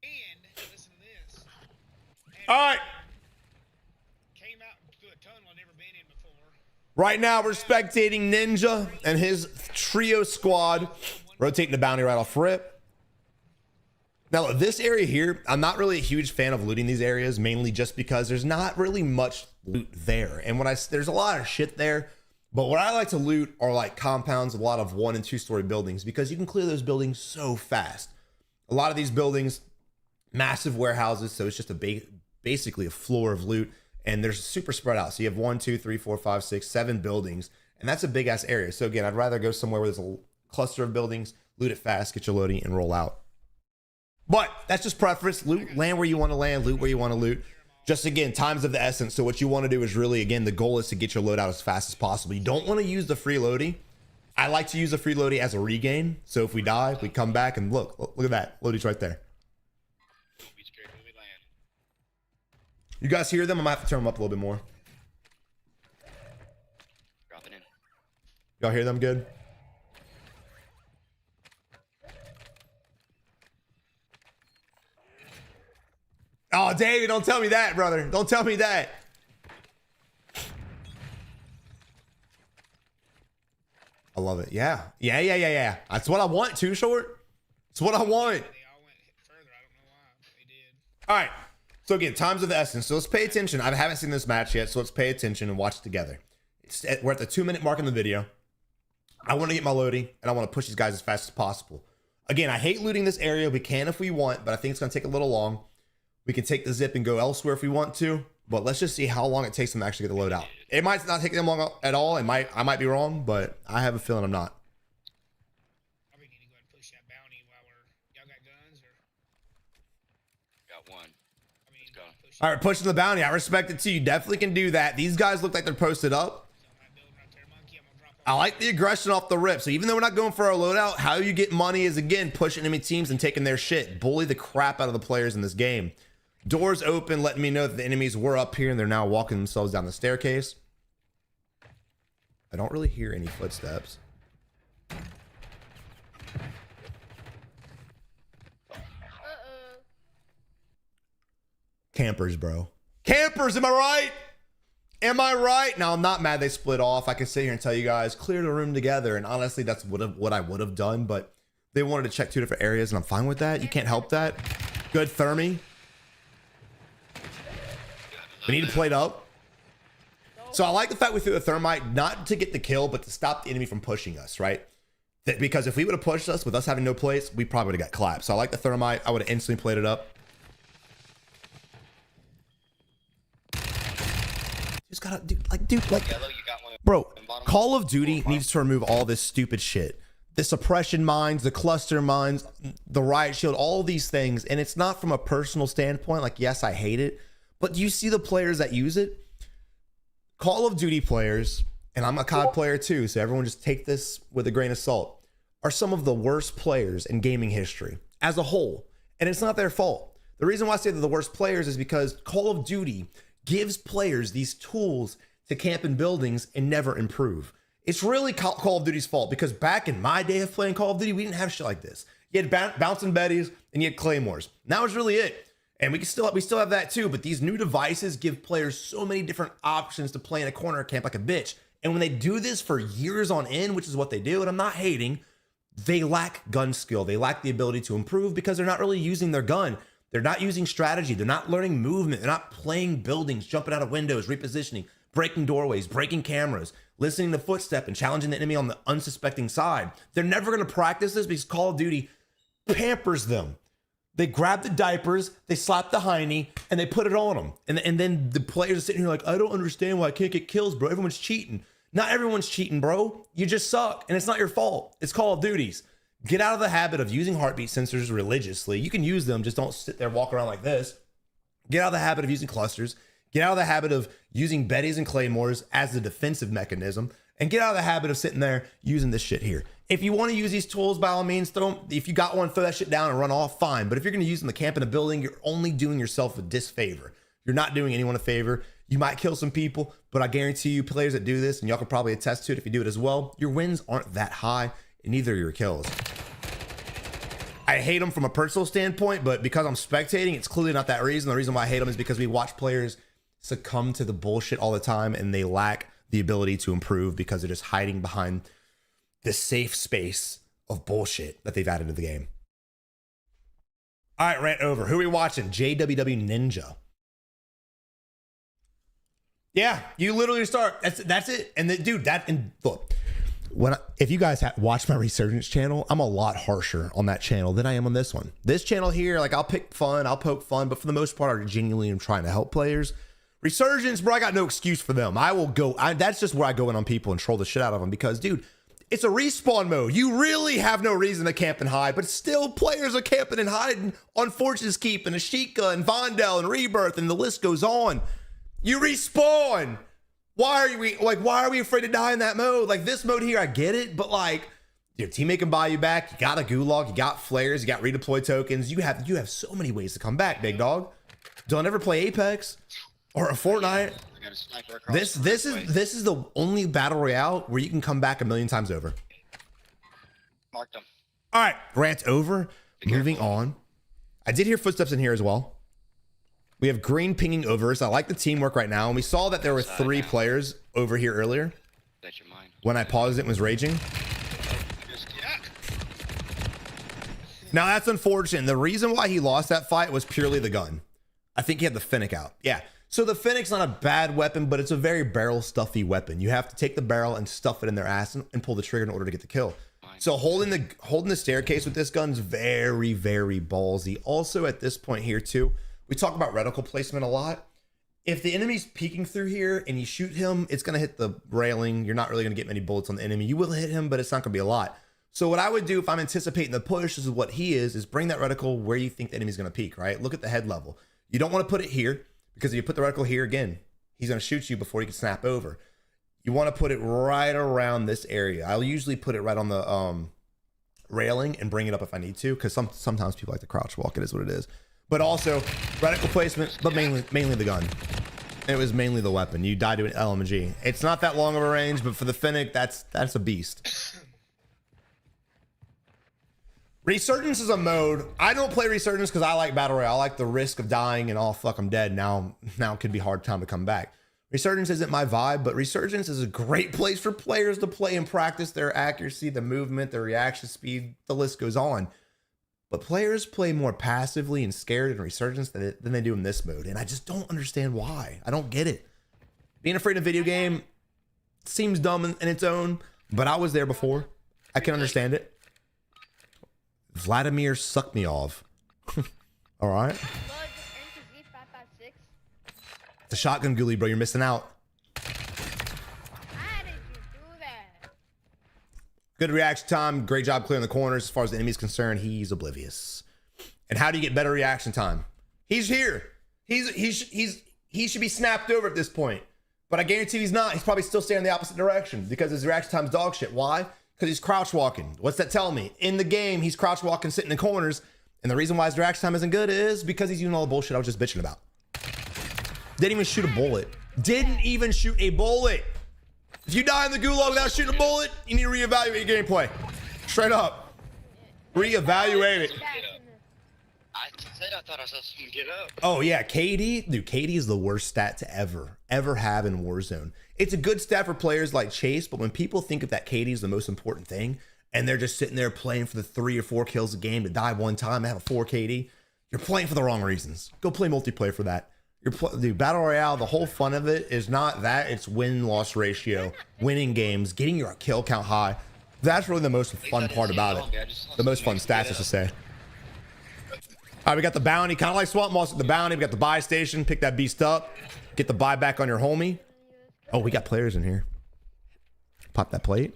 And listen to this. All right. Came out through a tunnel I've never been in before. Right now, we're spectating Ninja and his trio squad, rotating the bounty right off rip. Now, this area here, I'm not really a huge fan of looting these areas, mainly just because there's not really much loot there. And there's a lot of shit there. But what I like to loot are like compounds, a lot of 1- and 2-story buildings, because you can clear those buildings so fast. A lot of these buildings, massive warehouses, so it's just basically a floor of loot, and they're super spread out. So you have 1, 2, 3, 4, 5, 6, 7 buildings, and that's a big ass area. So again, I'd rather go somewhere where there's a cluster of buildings, loot it fast, get your loading, and roll out. But that's just preference. Land where you want to land, loot where you want to loot. Just again, time's of the essence. So what you want to do is really, again, the goal is to get your load out as fast as possible. You don't want to use the free loadie. I like to use the free loadie as a regain. So if we die, we come back and look at that. Loadie's right there. You guys hear them? I might have to turn them up a little bit more. Dropping in. Y'all hear them good? Oh, David, don't tell me that, brother. Don't tell me that. I love it. Yeah. That's what I want, Too Short. It's what I want. They all went further. I don't know why they did. All right. So again, time's of the essence. So let's pay attention. I haven't seen this match yet, so let's pay attention and watch it together. We're at the 2-minute mark in the video. I want to get my loading, and I want to push these guys as fast as possible. Again, I hate looting this area. We can if we want, but I think it's going to take a little long. We can take the zip and go elsewhere if we want to, but let's just see how long it takes them to actually get the load out. It might not take them long at all. I might be wrong, but I have a feeling I'm not. Probably need to go ahead and push that bounty while y'all got guns or? Got one. Let's go. All right, pushing the bounty. I respect it too. You definitely can do that. These guys look like they're posted up. So I'm building right there, monkey. I'm gonna drop I like the aggression off the rip. So even though we're not going for our loadout, how you get money is, again, pushing enemy teams and taking their shit. Bully the crap out of the players in this game. Doors open, letting me know that the enemies were up here and they're now walking themselves down the staircase. I don't really hear any footsteps. Campers, bro. Campers, am I right? Am I right? Now, I'm not mad they split off. I can sit here and tell you guys, clear the room together. And honestly, that's what I would have done. But they wanted to check 2 different areas, and I'm fine with that. You can't help that. Good thermi. We need to plate up. So I like the fact we threw the thermite, not to get the kill, but to stop the enemy from pushing us, right? Because if we would have pushed us with us having no plates, we probably would have got clapped. So I like the thermite. I would have instantly plated up. Just gotta, dude, bro, Call of Duty needs to remove all this stupid shit. The suppression mines, the cluster mines, the riot shield, all these things. And it's not from a personal standpoint. Like, yes, I hate it. But do you see the players that use it? Call of Duty players, and I'm a COD player too, so everyone just take this with a grain of salt, are some of the worst players in gaming history as a whole. And it's not their fault. The reason why I say they're the worst players is because Call of Duty gives players these tools to camp in buildings and never improve. It's really Call of Duty's fault, because back in my day of playing Call of Duty, we didn't have shit like this. You had bouncing betties and you had claymores. And that was really it. And we still have that too, but these new devices give players so many different options to play in a corner camp like a bitch. And when they do this for years on end, which is what they do, and I'm not hating, they lack gun skill. They lack the ability to improve because they're not really using their gun. They're not using strategy. They're not learning movement. They're not playing buildings, jumping out of windows, repositioning, breaking doorways, breaking cameras, listening to footstep and challenging the enemy on the unsuspecting side. They're never going to practice this because Call of Duty pampers them. They grab the diapers, they slap the hiney, and they put it on them. And then the players are sitting here like, I don't understand why I can't get kills, bro. Everyone's cheating. Not everyone's cheating, bro. You just suck, and it's not your fault. It's Call of Duty's. Get out of the habit of using heartbeat sensors religiously. You can use them, just don't sit there, walk around like this. Get out of the habit of using clusters. Get out of the habit of using betties and claymores as the defensive mechanism. And get out of the habit of sitting there using this shit here. If you want to use these tools, by all means, throw them. If you got one, throw that shit down and run off, fine. But if you're going to use them to camp in a building, you're only doing yourself a disfavor. You're not doing anyone a favor. You might kill some people, but I guarantee you players that do this, and y'all can probably attest to it if you do it as well, your wins aren't that high, and neither are your kills. I hate them from a personal standpoint, but because I'm spectating, it's clearly not that reason. The reason why I hate them is because we watch players succumb to the bullshit all the time, and they lack the ability to improve because they're just hiding behind this safe space of bullshit that they've added to the game. All right, rant over. Who are we watching? JWW Ninja. Yeah, you literally start. That's it. And dude, look, if you guys watch my Resurgence channel, I'm a lot harsher on that channel than I am on this one. This channel here, like, I'll pick fun, I'll poke fun, but for the most part, I genuinely am trying to help players. Resurgence, bro, I got no excuse for them. That's just where I go in on people and troll the shit out of them because, dude, it's a respawn mode. You really have no reason to camp and hide, but still players are camping and hiding on Fortune's Keep and Ashika and Vondel and Rebirth, and the list goes on. You respawn. Why are we afraid to die in that mode? Like, this mode here, I get it, but like, your teammate can buy you back. You got a gulag, you got flares, you got redeploy tokens. You have so many ways to come back, big dog. Don't ever play Apex or a Fortnite. This is the only battle royale where you can come back a million times over. Mark them. All right, rant over. Moving on. I did hear footsteps in here as well. We have green pinging over us. I like the teamwork right now. And we saw that there were 3 players over here earlier. That's your mind. When I paused it and was raging. Now that's unfortunate. The reason why he lost that fight was purely the gun. I think he had the Fennec out. Yeah. So the Fennec's not a bad weapon, but it's a very barrel stuffy weapon. You have to take the barrel and stuff it in their ass and pull the trigger in order to get the kill. So holding the staircase with this gun's very, very ballsy. Also at this point here too, we talk about reticle placement a lot. If the enemy's peeking through here and you shoot him, it's going to hit the railing. You're not really going to get many bullets on the enemy. You will hit him, but it's not going to be a lot. So what I would do if I'm anticipating the push, this is what he is bring that reticle where you think the enemy's going to peek, right? Look at the head level. You don't want to put it here because if you put the reticle here again, he's going to shoot you before you can snap over. you want to put it right around this area. I'll usually put it right on the railing and bring it up if I need to, because sometimes people like to crouch walk. It is what it is. But also reticle placement, but mainly the gun. It was mainly the weapon. You die to an LMG. It's not that long of a range, but for the Finnick, that's a beast. Resurgence is a mode. I don't play Resurgence because I like Battle Royale. I like the risk of dying and oh fuck, I'm dead. Now it could be a hard time to come back. Resurgence isn't my vibe, but Resurgence is a great place for players to play and practice their accuracy, the movement, their reaction speed, the list goes on. But players play more passively and scared in Resurgence than they do in this mode. And I just don't understand why. I don't get it. Being afraid of a video game seems dumb in its own, but I was there before. I can understand it. Vladimir sucked me off. All right. The shotgun ghoulie, bro. You're missing out. How did you do that? Good reaction time. Great job clearing the corners. As far as the enemy's concerned, he's oblivious. And how do you get better reaction time? He's here. He should be snapped over at this point. But I guarantee he's not. He's probably still standing the opposite direction because his reaction time's dog shit. Why? Because he's crouch walking. What's that tell me? In the game, he's crouch walking, sitting in corners. And the reason why his reaction time isn't good is because he's using all the bullshit I was just bitching about. Didn't even shoot a bullet. Didn't even shoot a bullet. If you die in the gulag without shooting a bullet, you need to reevaluate your gameplay. Straight up. Reevaluate it. I said I thought I saw someone get up. Oh yeah, KD. Dude, KD is the worst stat to ever have in Warzone. It's a good stat for players like Chase, but when people think of that KD is the most important thing, and they're just sitting there playing for the 3 or 4 kills a game to die one time and have a 4 KD, you're playing for the wrong reasons. Go play multiplayer for that. Dude, Battle Royale, the whole fun of it is not that. It's win-loss ratio, winning games, getting your kill count high. That's really the most fun part about it. The most fun stats, is to say. All right, we got the bounty. Kind of like Swamp Moss with the bounty. We got the buy station. Pick that beast up. Get the buy back on your homie. Oh, we got players in here. Pop that plate.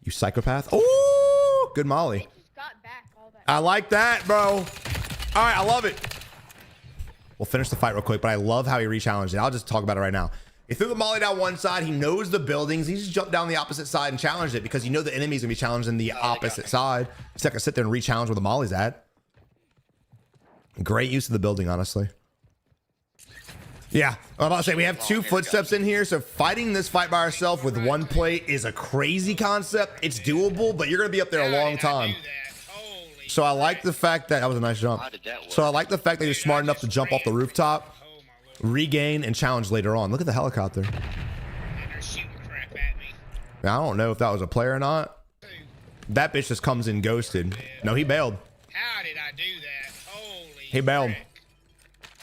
You psychopath. Oh, good molly. I like that, bro. All right, I love it. We'll finish the fight real quick, but I love how he re-challenged it. I'll just talk about it right now. He threw the molly down one side. He knows the buildings. He just jumped down the opposite side and challenged it because you know the enemy's gonna be challenged in the opposite side. He's not gonna sit there and re-challenge where the molly's at. Great use of the building, honestly. Yeah, I'm about to say we have 2 footsteps in here, so fighting this fight by ourselves with 1 plate is a crazy concept. It's doable, but you're gonna be up there a long time. So I like the fact that was a nice jump. So I like the fact that you're smart enough to jump off the rooftop, regain, and challenge later on. Look at the helicopter. Now, I don't know if that was a player or not. That bitch just comes in ghosted. No, he bailed. How did I do that? Holy He bailed. frick.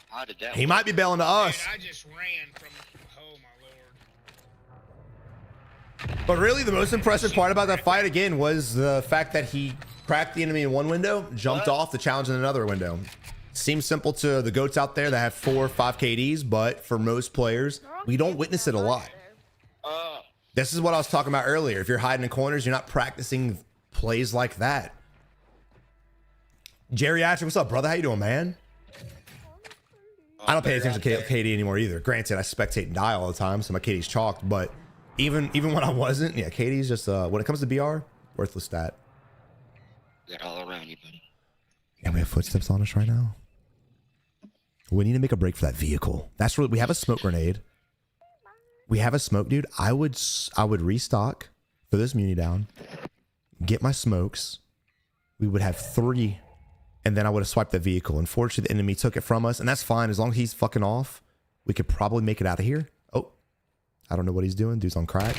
How did that He might be bailing to us. Dude, I just ran from. Oh my lord. But really, the most impressive part about that fight, again, was the fact that he cracked the enemy in one window, jumped off the challenge in another window. Seems simple to the goats out there that have 4 or 5 KDs, but for most players, we don't witness it a lot. This is what I was talking about earlier. If you're hiding in corners, you're not practicing plays like that. Geriatric, what's up, brother? How you doing, man? I don't pay attention to KD anymore either. Granted, I spectate and die all the time, so my KD's chalked. But even when I wasn't, yeah, KD's just when it comes to BR, worthless stat. They're all around you, buddy. Yeah, we have footsteps on us right now. We need to make a break for that vehicle. That's really, we have a smoke grenade. We have a smoke, dude. I would restock, throw this muni down, get my smokes. We would have 3, and then I would have swiped the vehicle. Unfortunately, the enemy took it from us, and that's fine. As long as he's fucking off, we could probably make it out of here. Oh, I don't know what he's doing. Dude's on crack.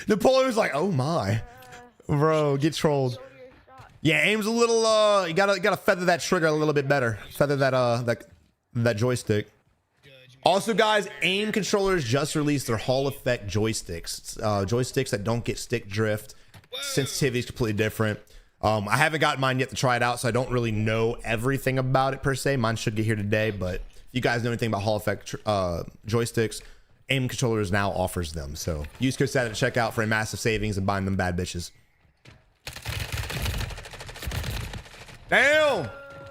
Napoleon's like, oh my, bro, get trolled. Yeah, aim's a little. You gotta feather that trigger a little bit better. Feather that joystick. Also, guys, aim controllers just released their Hall Effect joysticks. Joysticks that don't get stick drift. Sensitivity is completely different. I haven't gotten mine yet to try it out, so I don't really know everything about it per se. Mine should get here today, but if you guys know anything about Hall Effect joysticks, aim controllers now offers them. So use code SAT at checkout for a massive savings and buying them bad bitches. Damn!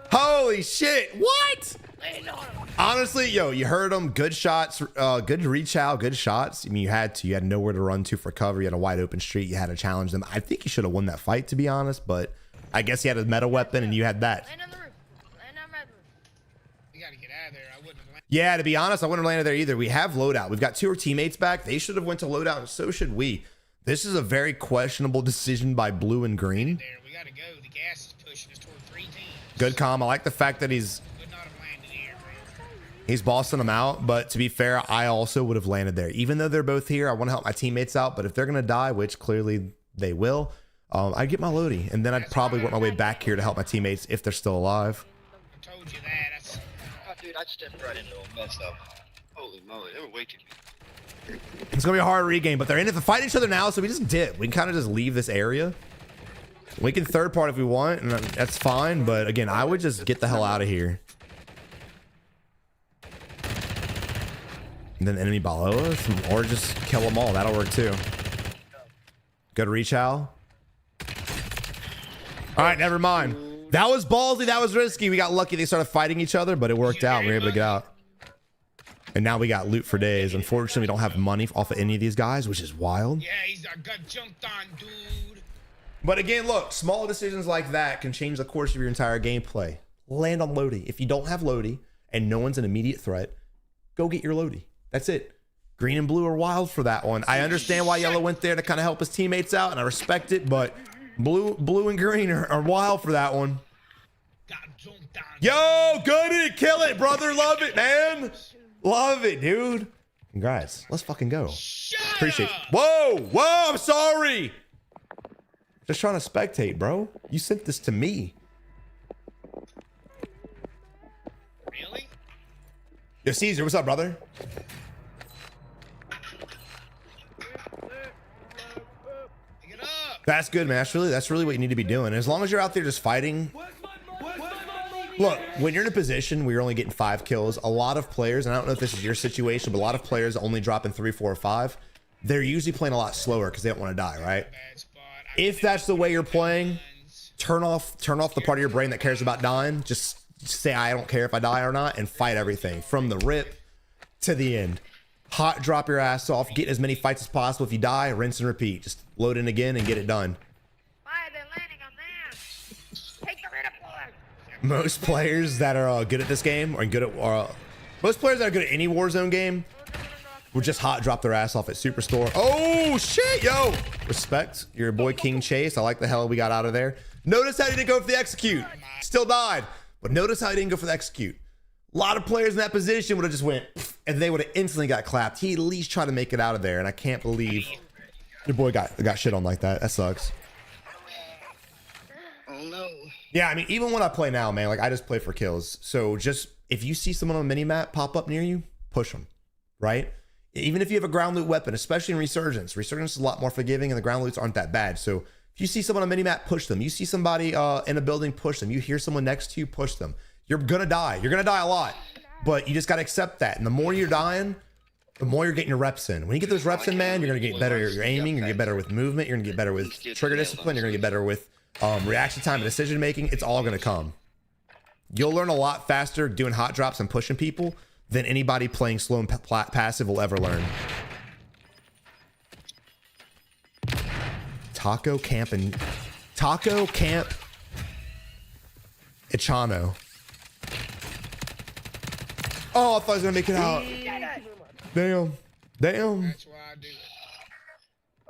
Holy shit! What? Honestly, yo, you heard him. Good shots, good reach out, good shots. I mean, you had nowhere to run to for cover. You had a wide open street. You had to challenge them. I think you should have won that fight, to be honest, but I guess he had a meta weapon and you had that. Land on the roof. Land on my roof. You gotta get out of there. I wouldn't have landed. Yeah, to be honest, I wouldn't have landed there either. We have loadout. We've got 2 of our teammates back. They should have went to loadout, and so should we. This is a very questionable decision by blue and green. There, we gotta go. The gas is pushing us toward 3 teams. Good comm. I like the fact that he's Would not have landed here, bro. He's bossing them out, but to be fair, I also would have landed there. Even though they're both here, I want to help my teammates out, but if they're going to die, which clearly they will, I'd get my loadie, and then I'd probably work my way back here to help my teammates if they're still alive. I told you that. That's, Oh, dude, I stepped right into a mess up. Holy moly, they were way too. It's going to be a hard regain, but they're in it to fight each other now, so we just dip. We can kind of just leave this area. We can third part if we want, and that's fine, but again, I would just get the hell out of here. And then enemy below us, or just kill them all. That'll work too. Good reach, Al. All right, never mind. That was ballsy. That was risky. We got lucky. They started fighting each other, but it worked out. We were able to get out. And now we got loot for days. Unfortunately, we don't have money off of any of these guys, which is wild. yeah, I got jumped on, dude. But again, look, small decisions like that can change the course of your entire gameplay. Land on Lodi. If you don't have Lodi and no one's an immediate threat, go get your Lodi. That's it. Green and blue are wild for that one. I understand why yellow went there to kind of help his teammates out, and I respect it, but blue and green are wild for that one. Got jumped on. Yo, goody, kill it, brother. Love it, man. Love it, dude. Congrats. Let's fucking go. Appreciate it. Whoa, I'm sorry. Just trying to spectate, bro. You sent this to me. Really? Yo, Caesar, what's up, brother? Pick it up. That's good, man. That's really what you need to be doing. As long as you're out there just fighting. Look, when you're in a position where you're only getting 5 kills, a lot of players, and I don't know if this is your situation, but a lot of players only dropping 3, 4, or 5. They're usually playing a lot slower because they don't want to die, right? Bad spot. If that's the way you're playing, turn off the part of your brain that cares about dying. Just say, I don't care if I die or not, and fight everything from the rip to the end. Hot drop your ass off, get as many fights as possible. If you die, rinse and repeat. Just load in again and get it done. Why are they landing on there? Take the redeploy. Most players that are good at this game or good at most players that are good at any Warzone game will just hot drop their ass off at Superstore. Oh shit, yo! Respect your boy King Chase. I like the hell we got out of there. Notice how he didn't go for the execute. Still died, but notice how he didn't go for the execute. A lot of players in that position would have just went, and they would have instantly got clapped. He at least tried to make it out of there, and I can't believe your boy got shit on like that. That sucks. Oh no. Yeah, I mean, even when I play now, man, like I just play for kills. So just if you see someone on a mini map pop up near you, push them, right? Even if you have a ground loot weapon, especially in Resurgence. Resurgence is a lot more forgiving, and the ground loots aren't that bad. So if you see someone on a mini map, push them. You see somebody in a building, push them. You hear someone next to you, push them. You're gonna die. You're gonna die a lot, but you just gotta accept that. And the more you're dying, the more you're getting your reps in. When you get those reps in, man, you're gonna get better. You're aiming. You're gonna get better with movement. You're gonna get better with trigger discipline. You're gonna get better with reaction time and decision making. It's all gonna come. You'll learn a lot faster doing hot drops and pushing people than anybody playing slow and passive will ever learn. Taco Camp Ichano. Oh, I thought I was gonna make it out. Damn. That's why I do it.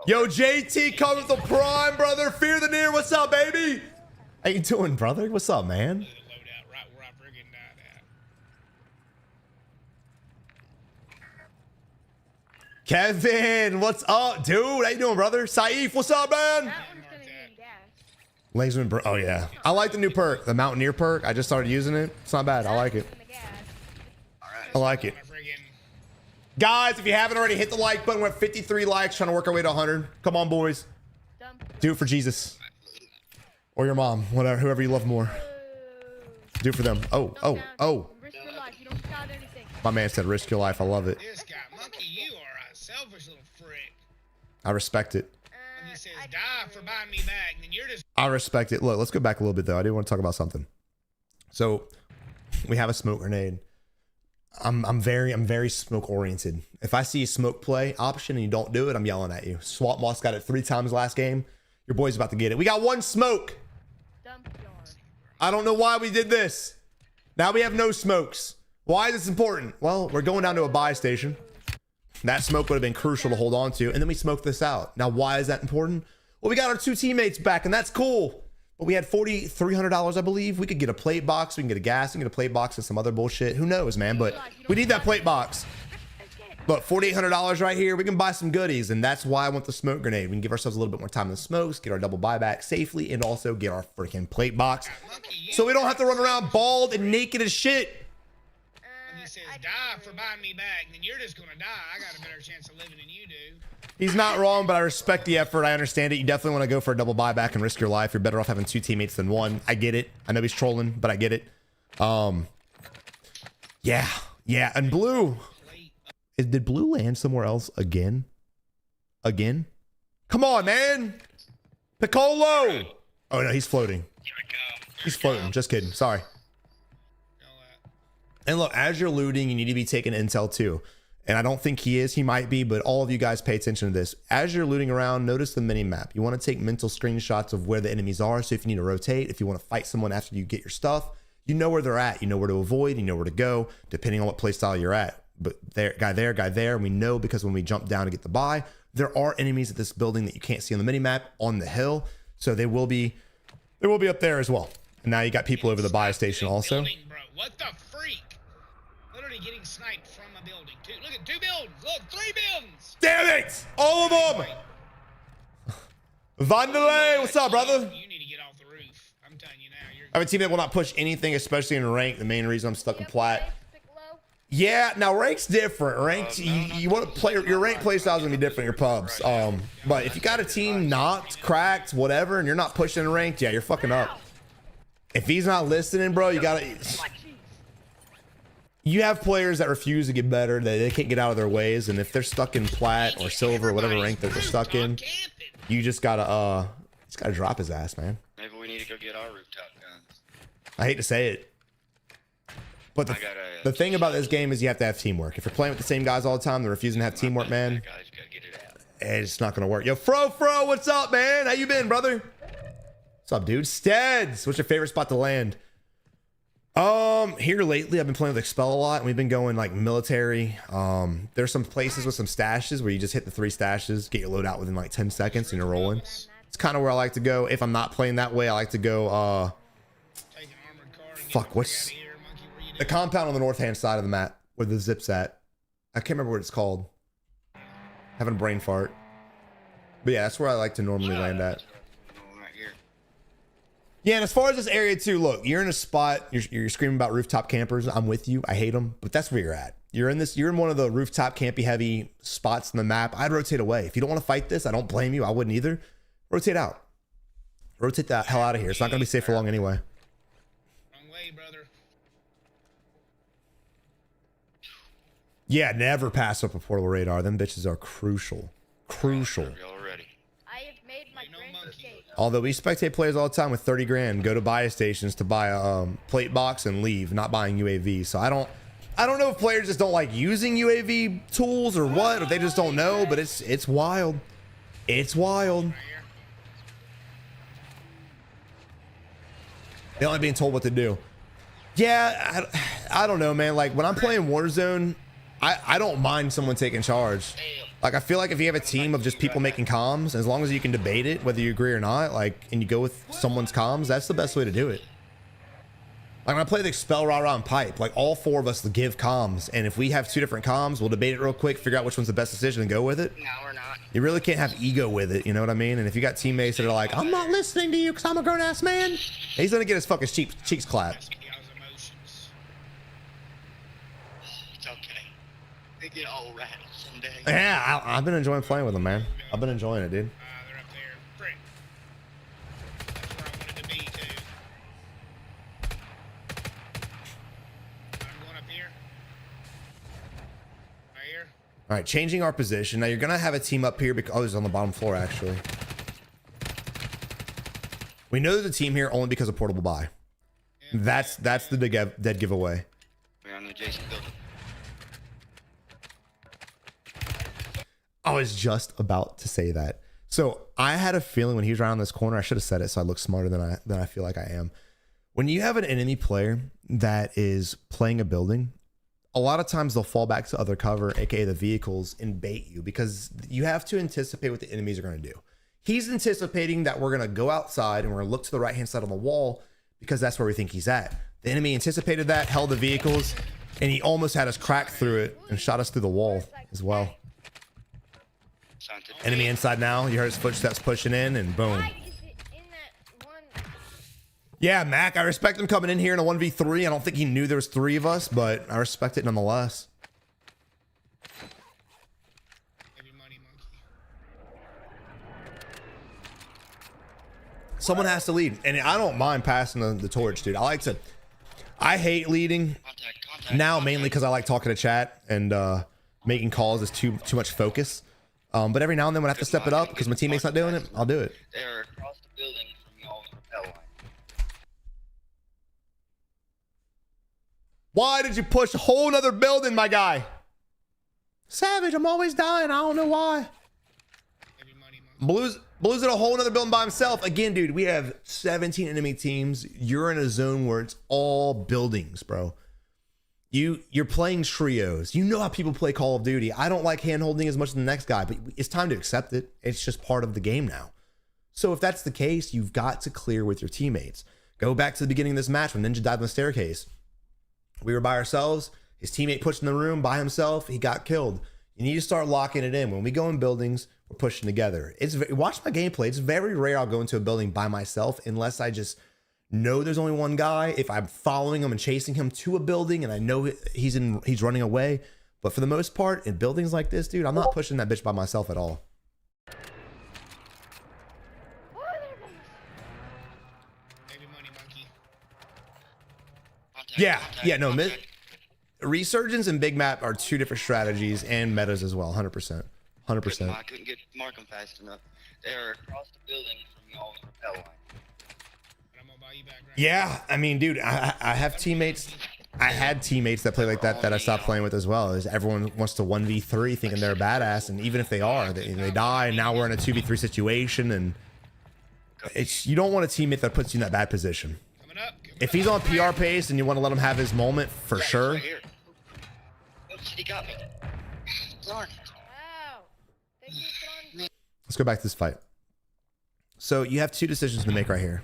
Yo, JT coming with the prime, brother. Fear the near. What's up, baby? How you doing, brother? What's up, man? The loadout right where I friggin' died at. Kevin, what's up, dude? How you doing, brother? Saif, what's up, man? That one's gonna need gas. Langsman, oh yeah. I like the new perk, the Mountaineer perk. I just started using it. It's not bad. I like it. And the gas. I like it. My friggin' Guys, if you haven't already, hit the like button. We're at 53 likes, trying to work our way to 100. Come on, boys. Dump. Do it for Jesus. Or your mom, whatever, whoever you love more. Do it for them. Oh. Risk your life. You don't got anything. My man said risk your life. I love it. this guy, monkey, you are a selfish little frick. I respect it. And he says, die for buying me back, and then you're just I respect it. Look, let's go back a little bit, though. I do want to talk about something. So we have a smoke grenade. I'm very smoke oriented. If I see a smoke play option and you don't do it, I'm yelling at you. Swap Moss got it 3 times last game. Your boy's about to get it. We got 1 smoke. I don't know why we did this. Now we have no smokes. Why is this important? Well, we're going down to a buy station. That smoke would have been crucial to hold on to. And then we smoked this out. Now, why is that important? Well, we got our 2 teammates back and that's cool. But we had $4,300, I believe. We could get a plate box. We can get a gas. We can get a plate box and some other bullshit. Who knows, man? But we need that plate box. Look, $4,800 right here. We can buy some goodies. And that's why I want the smoke grenade. We can give ourselves a little bit more time in the smokes, get our double buyback safely, and also get our freaking plate box. So we don't have to run around bald and naked as shit. He says, die for buying me back, then you're just gonna die. I got a better chance of living than you do. He's not wrong, but I respect the effort. I understand it. You definitely want to go for a double buyback and risk your life. You're better off having 2 teammates than 1. I get it. I know he's trolling, but I get it. Yeah. And blue. Did blue land somewhere else again? Come on, man. Piccolo. Oh, no, he's floating. He's floating. Just kidding. Sorry. And look, as you're looting, you need to be taking intel too. And I don't think he is. He might be, but all of you guys pay attention to this. As you're looting around, notice the mini map. You want to take mental screenshots of where the enemies are. So if you need to rotate, if you want to fight someone after you get your stuff, you know where they're at. You know where to avoid. You know where to go, depending on what play style you're at. But guy there. And we know because when we jump down to get the buy, there are enemies at this building that you can't see on the mini map on the hill. So they will be up there as well. And now you got people over the buy station also. Building, bro. What the freak? Literally getting sniped from a building. Look at 2 buildings. Look, 3 buildings. Damn it! All of them! Vandalay, what's up, brother? You need to get off the roof. I'm telling you now. I have a team that will not push anything, especially in rank. The main reason I'm stuck in plat. Yeah, now rank's different. Ranked, you want to play your rank play style is gonna be different in your pubs. But if you got a team knocked, cracked, whatever, and you're not pushing ranked, yeah, you're fucking up. If he's not listening, bro, you gotta. You have players that refuse to get better, that they can't get out of their ways, and if they're stuck in plat or silver or whatever rank that they're stuck in, you just gotta drop his ass, man. Maybe we need to go get our rooftop guns. I hate to say it, but the thing about this game is you have to have teamwork. If you're playing with the same guys all the time, they're refusing to have teamwork, man. It's not gonna work. Yo, Fro, what's up, man? How you been, brother? What's up, dude? Steads, what's your favorite spot to land? Here lately, I've been playing with Expel a lot, and we've been going like military. There's some places with some stashes where you just hit the 3 stashes, get your load out within like 10 seconds, and you're rolling. It's kind of where I like to go. If I'm not playing that way, I like to go, what's the compound on the north-hand side of the map where the zip's at? I can't remember what it's called. Having a brain fart. But yeah, that's where I like to normally land at. Yeah, and as far as this area too, look, you're in a spot, you're screaming about rooftop campers. I'm with you. I hate them, but that's where you're at. You're in one of the rooftop campy heavy spots in the map. I'd rotate away. If you don't want to fight this, I don't blame you. I wouldn't either. Rotate out. Rotate the hell out of here. It's not going to be safe for long anyway. Wrong way, brother. Yeah, never pass up a portable radar. Them bitches are crucial. Crucial. I have made my grand escape. Although we spectate players all the time with 30 grand, go to buy stations to buy a plate box and leave, not buying UAV. So I don't know if players just don't like using UAV tools or what, or they just don't know, but it's wild. It's wild. They only being told what to do. Yeah, I don't know, man. Like when I'm playing Warzone, I don't mind someone taking charge. Like I feel like if you have a team of just people making comms, as long as you can debate it, whether you agree or not, like, and you go with someone's comms, that's the best way to do it. Like when I play the Expel Rah-Rah and Pipe, like all 4 of us give comms, and if we have 2 different comms, we'll debate it real quick, figure out which one's the best decision and go with it. No, we're not. You really can't have ego with it, you know what I mean? And if you got teammates that are like, I'm not listening to you because I'm a grown-ass man, he's gonna get his fucking cheeks clapped. It's okay. They get all rattled someday. Yeah, I've been enjoying playing with them, man. I've been enjoying it, dude. They're up there. Frick. That's where I wanted to be, too. I'm going up here. Right here. All right, changing our position. Now you're gonna have a team up here because it's on the bottom floor actually. We know there's a team here only because of portable buy. That's the dead giveaway. We're on the adjacent building. was just about to say that. So I had a feeling when he was around this corner, I should have said it so I look smarter than I feel like I am. When you have an enemy player that is playing a building, a lot of times they'll fall back to other cover, aka the vehicles, and bait you because you have to anticipate what the enemies are going to do. He's anticipating that we're going to go outside and we're going to look to the right hand side on the wall because that's where we think he's at. The enemy anticipated that, held the vehicles, and he almost had us crack through it and shot us through the wall as well. Enemy inside now. You heard his footsteps pushing in, and boom. Yeah, Mac, I respect him coming in here in a 1v3. I don't think he knew there was 3 of us, but I respect it nonetheless. Someone has to lead, and I don't mind passing the torch, dude. I hate leading now, mainly because I like talking to chat and making calls is too much focus. But every now and then when I have to step it up because my teammate's not doing it, I'll do it. They're across the building from y'all's rappel line. Why did you push a whole nother building, my guy? Savage, I'm always dying. I don't know why. Blue's at a whole nother building by himself. Again, dude, we have 17 enemy teams. You're in a zone where it's all buildings, bro. You're playing trios. You know how people play Call of Duty. I don't like hand-holding as much as the next guy, but it's time to accept it. It's just part of the game now. So if that's the case, you've got to clear with your teammates. Go back to the beginning of this match when Ninja died on the staircase. We were by ourselves. His teammate pushed in the room by himself. He got killed. You need to start locking it in. When we go in buildings, we're pushing together. Watch my gameplay. It's very rare I'll go into a building by myself unless I just know there's only one guy. If I'm following him and chasing him to a building and I know he's running away. But for the most part, in buildings like this, dude, I'm not pushing that bitch by myself at all. Yeah, no, Resurgence and Big Map are 2 different strategies and metas as well, 100%. 100%. I couldn't get mark them fast enough. They're across the building from y'all's rappel line. Yeah, I mean, dude, I have teammates. I had teammates that play like that I stopped playing with as well. Is everyone wants to 1v3 thinking they're a badass, and even if they are, they die. And now we're in a 2v3 situation, and you don't want a teammate that puts you in that bad position. If he's on PR pace and you want to let him have his moment, for sure. Right here. Oh, shit, he got me. Darn it. Let's go back to this fight. So you have 2 decisions to make right here.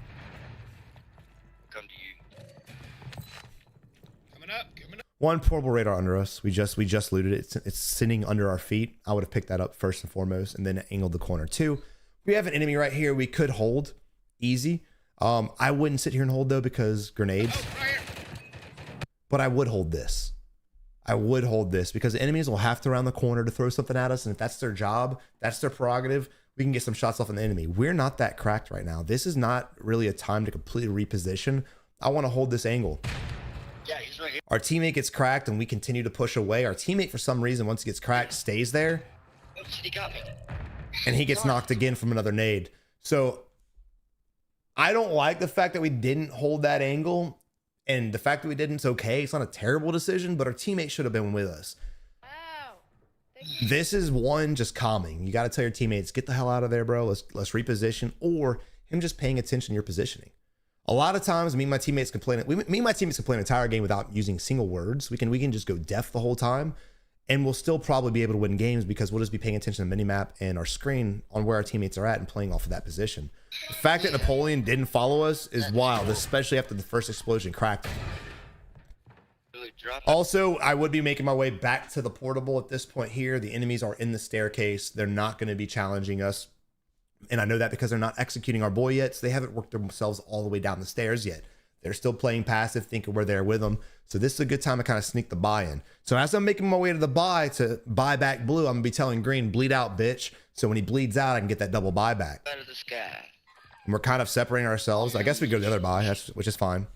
Come to you. Coming up. 1, portable radar under us. We just looted it. It's sitting under our feet. I would have picked that up first and foremost, and then angled the corner. 2, we have an enemy right here. We could hold easy. I wouldn't sit here and hold though because grenades. But I would hold this. I would hold this because the enemies will have to round the corner to throw something at us, and if that's their job, that's their prerogative. We can get some shots off on the enemy. We're not that cracked right now. This is not really a time to completely reposition. I want to hold this angle. Yeah, he's right here. Our teammate gets cracked and we continue to push away. Our teammate, for some reason, once he gets cracked, stays there. Oh, shit, he got me. And he gets knocked again from another nade. So I don't like the fact that we didn't hold that angle. And the fact that we didn't is okay. It's not a terrible decision, but our teammate should have been with us. This is one just calming. You got to tell your teammates, get the hell out of there, bro. Let's reposition, or him just paying attention to your positioning. A lot of times, me and my teammates complain the entire game without using single words. We can just go deaf the whole time, and we'll still probably be able to win games because we'll just be paying attention to the minimap and our screen on where our teammates are at and playing off of that position. The fact that Napoleon didn't follow us is wild, especially after the first explosion cracked him. Also, I would be making my way back to the portable at this point here. The enemies are in the staircase. They're not going to be challenging us. And I know that because they're not executing our boy yet. So they haven't worked themselves all the way down the stairs yet. They're still playing passive, thinking we're there with them. So this is a good time to kind of sneak the buy in. So as I'm making my way to the buy to buy back blue, I'm going to be telling green, bleed out, bitch. So when he bleeds out, I can get that double buyback. Out of the sky. And we're kind of separating ourselves. I guess we go to the other buy, which is fine.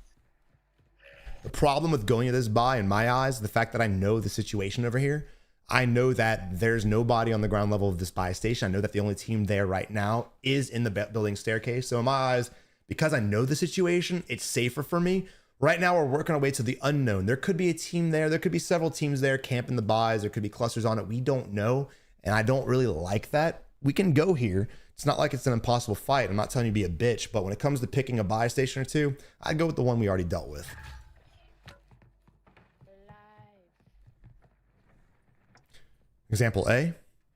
The problem with going to this buy, in my eyes, the fact that I know the situation over here. I know that there's nobody on the ground level of this buy station. I know that the only team there right now is in the building staircase. So in my eyes, because I know the situation, it's safer for me. Right now, we're working our way to the unknown. There could be a team there. There could be several teams there camping the buys. There could be clusters on it. We don't know. And I don't really like that. We can go here. It's not like it's an impossible fight. I'm not telling you to be a bitch, but when it comes to picking a buy station or two, I'd go with the one we already dealt with. Example A.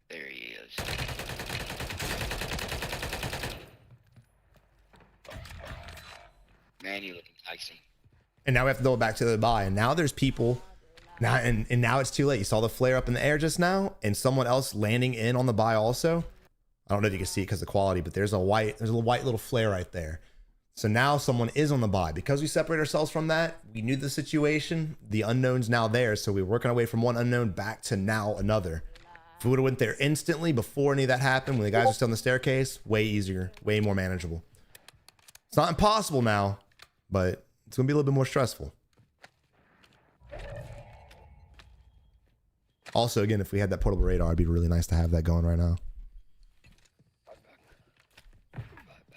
There he is. Man, you looking dicey. And now we have to go back to the buy. And now there's people now, and now it's too late. You saw the flare up in the air just now, and someone else landing in on the buy also. I don't know if you can see it because of the quality, but there's a white little flare right there. So now someone is on the buy. Because we separate ourselves from that, we knew the situation. The unknown's now there. So we're working our way from one unknown back to now another. If we would have went there instantly before any of that happened, when the guys were still on the staircase, way easier, way more manageable. It's not impossible now, but it's going to be a little bit more stressful. Also, again, if we had that portable radar, it'd be really nice to have that going right now.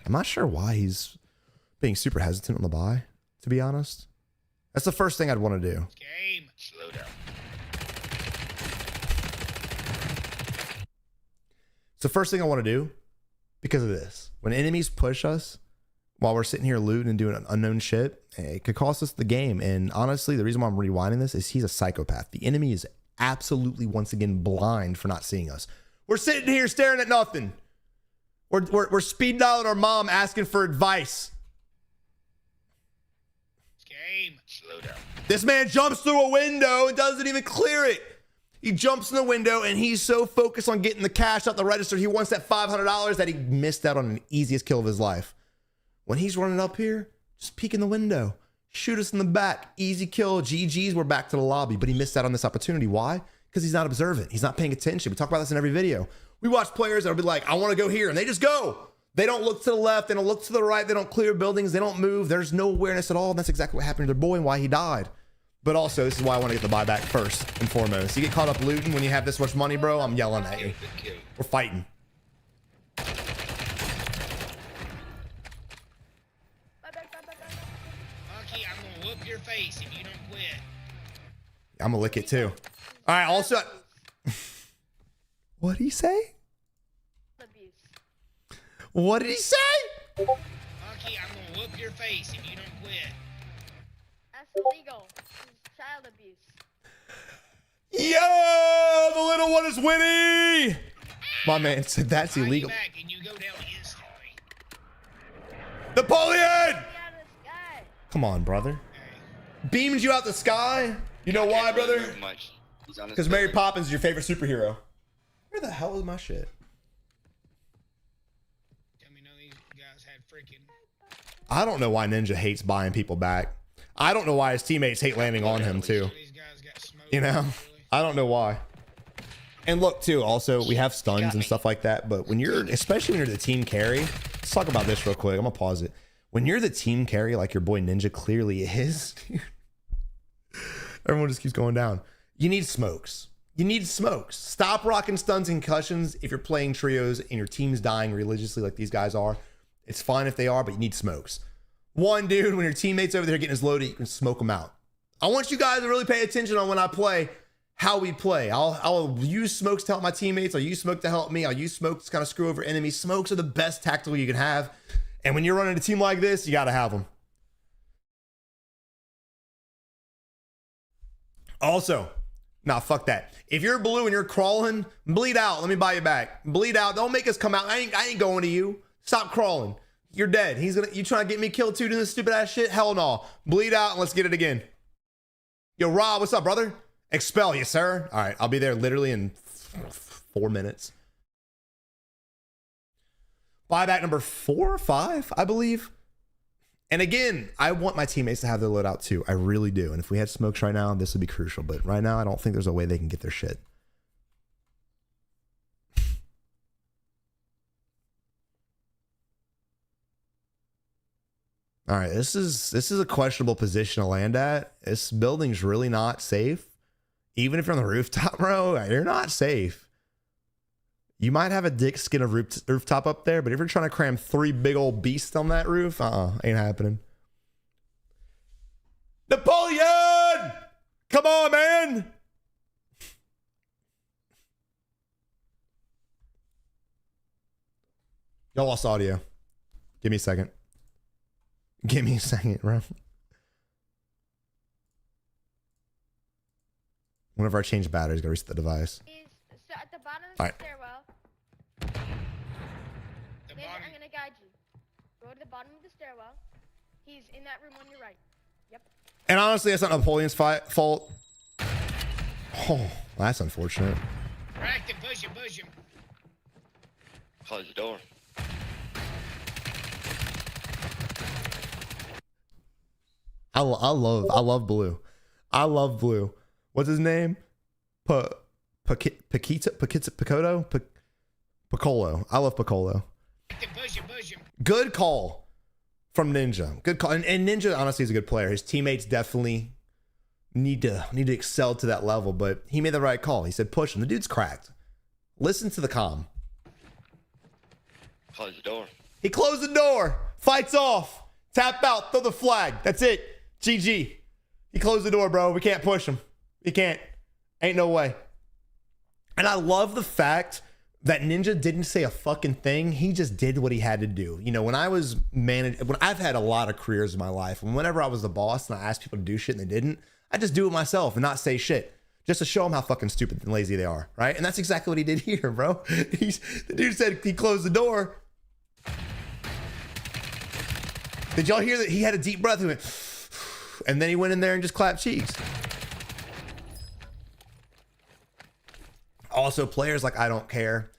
I'm not sure why he's being super hesitant on the buy, to be honest. That's the first thing I'd want to do. Game. Slow down. It's the first thing I want to do because of this. When enemies push us while we're sitting here looting and doing unknown shit, it could cost us the game. And honestly, the reason why I'm rewinding this is he's a psychopath. The enemy is absolutely, once again, blind for not seeing us. We're sitting here staring at nothing. We're speed dialing our mom asking for advice. Game. Slow down. This man jumps through a window and doesn't even clear it. He jumps in the window and he's so focused on getting the cash out the register. He wants that $500 that he missed out on the easiest kill of his life. When he's running up here, just peek in the window. Shoot us in the back. Easy kill. GG's. We're back to the lobby. But he missed out on this opportunity. Why? Because he's not observant. He's not paying attention. We talk about this in every video. We watch players that'll be like, I want to go here. And they just go. They don't look to the left. They don't look to the right. They don't clear buildings. They don't move. There's no awareness at all. And that's exactly what happened to their boy and why he died. But also, this is why I want to get the buyback first and foremost. You get caught up looting when you have this much money, bro. I'm yelling at you. We're fighting. Monkey, I'm gonna whoop your face if you don't quit. I'm gonna lick it too. All right, also. What'd he say? What did he say? Monkey, I'm gonna whoop your face if you don't quit. That's illegal. It's child abuse. Yo, the little one is winning. My man said that's illegal. Back and you go down instantly. Napoleon! Get out of the sky. Come on, brother. Beamed you out the sky? You know why, brother? Because Mary Poppins is your favorite superhero. Where the hell is my shit? Tell me none of these guys had freaking. I don't know why Ninja hates buying people back. I don't know why his teammates hate landing on him too. These guys got smoked. You know, Really. I don't know why. And look too, also we have stuns and stuff like that, but when you're, especially when you're the team carry, let's talk about this real quick. I'm gonna pause it. When you're the team carry, like your boy Ninja clearly is, everyone just keeps going down. You need smokes. You need smokes. Stop rocking stuns and concussions if you're playing trios and your team's dying religiously like these guys are. It's fine if they are, but you need smokes. One, dude, when your teammate's over there getting his loaded, you can smoke them out. I want you guys to really pay attention on when I play, how we play. I'll use smokes to help my teammates. I'll use smoke to help me. I'll use smoke to kind of screw over enemies. Smokes are the best tactical you can have. And when you're running a team like this, you got to have them. Also, nah, fuck that. If you're blue and you're crawling, bleed out. Let me buy you back. Bleed out. Don't make us come out. I ain't going to you. Stop crawling. You're dead. You trying to get me killed too doing this stupid ass shit? Hell no. Bleed out and let's get it again. Yo, Rob, what's up, brother? Expel, yes, sir. All right, I'll be there literally in 4 minutes. Buyback number 4 or 5, I believe. And again, I want my teammates to have their loadout too. I really do. And if we had smokes right now, this would be crucial. But right now, I don't think there's a way they can get their shit. All right, this is a questionable position to land at. This building's really not safe. Even if you're on the rooftop, bro, you're not safe. You might have a dick skin of rooftop up there, but if you're trying to cram 3 big old beasts on that roof, ain't happening. Napoleon! Come on, man! Y'all lost audio. Give me a second. Give me a second, bro. Whenever I change batteries, gotta reset the device. He's so at the bottom of All the right. stairwell. The Maybe bottom. I'm gonna guide you. Go to the bottom of the stairwell. He's in that room on your right. Yep. And honestly, that's not Napoleon's fault. Oh, that's unfortunate. Cracked him, push him, push him. Close the door. I love Blue. I love Blue. What's his name? Piccolo? Piccolo. I love Piccolo. Cracked him, push him, push him. Good call from Ninja. Good call. And Ninja honestly is a good player. His teammates definitely need to excel to that level, but he made the right call. He said push him. The dude's cracked. Listen to the comm. Close the door. He closed the door. Fights off. Tap out. Throw the flag. That's it. GG. He closed the door, bro. We can't push him. We can't. Ain't no way. And I love the fact that Ninja didn't say a fucking thing. He just did what he had to do. You know, when I've had a lot of careers in my life, and whenever I was the boss and I asked people to do shit and they didn't, I just do it myself and not say shit. Just to show them how fucking stupid and lazy they are, right? And that's exactly what he did here, bro. The dude said he closed the door. Did y'all hear that? He had a deep breath and went, and then he went in there and just clapped cheeks. Also, players like I don't care.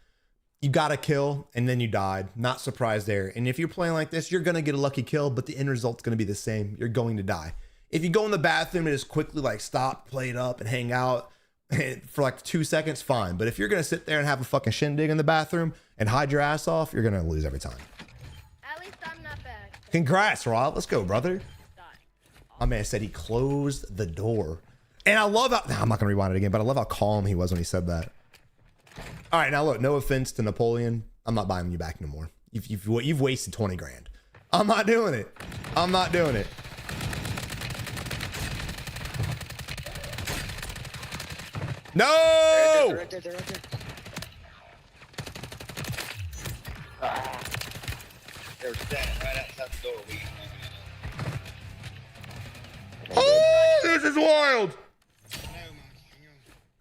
You got to kill and then you died. Not surprised there. And if you're playing like this, you're going to get a lucky kill, but the end result's going to be the same. You're going to die. If you go in the bathroom and just quickly like stop, play it up and hang out for like 2 seconds, fine. But if you're going to sit there and have a fucking shindig in the bathroom and hide your ass off, you're going to lose every time. At least I'm not bad. Congrats, Rob. Let's go, brother. My man said he closed the door. And I love how, I'm not going to rewind it again, but I love how calm he was when he said that. All right, now look, no offense to Napoleon. I'm not buying you back no more. You've wasted 20 grand. I'm not doing it. I'm not doing it. No! They're right there. They were standing right outside the door. Oh, this is wild. No, monkey, hang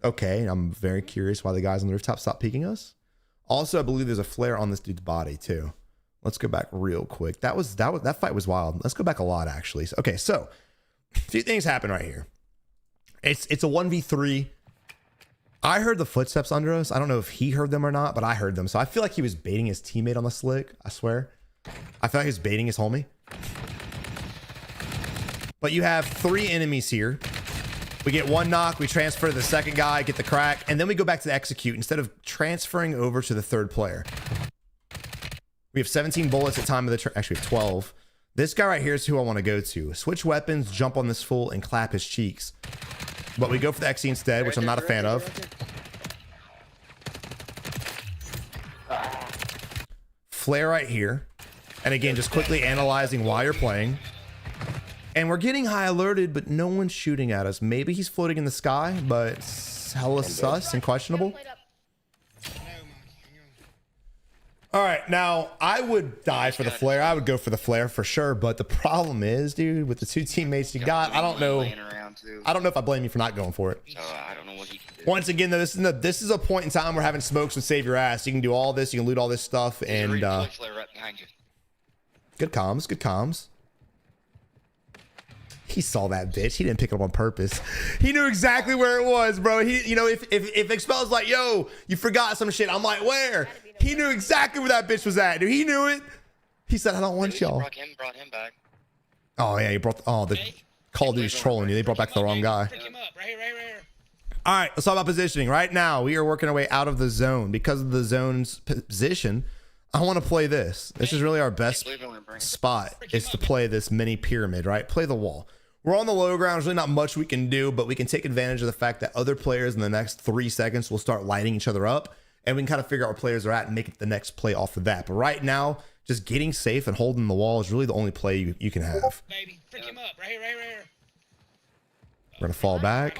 on. Okay, I'm very curious why the guys on the rooftop stopped peeking us. Also, I believe there's a flare on this dude's body too. Let's go back real quick. That fight was wild. Let's go back a lot actually. Okay, so a few things happen right here. It's a 1v3. I heard the footsteps under us. I don't know if he heard them or not, but I heard them. So I feel like he was baiting his teammate on the slick. I swear. I feel like he was baiting his homie. But you have 3 enemies here. We get 1 knock. We transfer to the second guy, get the crack, and then we go back to the execute instead of transferring over to the 3rd player. We have 17 bullets at time of the actually we have 12. This guy right here is who I want to go to. Switch weapons, jump on this fool, and clap his cheeks. But we go for the XE instead, which I'm not a fan of. Flare right here. And again, just quickly analyzing why you're playing. And we're getting high alerted, but no one's shooting at us. Maybe he's floating in the sky, but it's hella sus and questionable. Played up. No, monkey, hang on. All right, now I would die for the flare. I would go for the flare for sure. But the problem is, dude, with the 2 teammates you got, I don't know. Laying around too. I don't know if I blame you for not going for it. So I don't know what he can do. Once again, though, this is a point in time where having smokes would save your ass. You can do all this, you can loot all this stuff, There's a and reflex flare right behind you. good comms, good comms. He saw that bitch. He didn't pick it up on purpose. He knew exactly where it was, bro. He, you know, if Expel's like, yo, you forgot some shit, I'm like, where? He knew exactly where that bitch was at, dude. He knew it. He said, I don't want y'all. Brought him back. Oh yeah, he brought. Oh, the Call of Duty's trolling you. They brought back the wrong guy. Pick him up. Right here, right here. All right, let's talk about positioning. Right now, we are working our way out of the zone. Because of the zone's position, I want to play this. This is really our best spot, is to play this mini pyramid, right? Play the wall. We're on the low ground. There's really not much we can do, but we can take advantage of the fact that other players in the next 3 seconds will start lighting each other up, and we can kind of figure out where players are at and make it the next play off of that. But right now, just getting safe and holding the wall is really the only play you can have. Baby, pick him up. Right here, right here. We're going to fall back.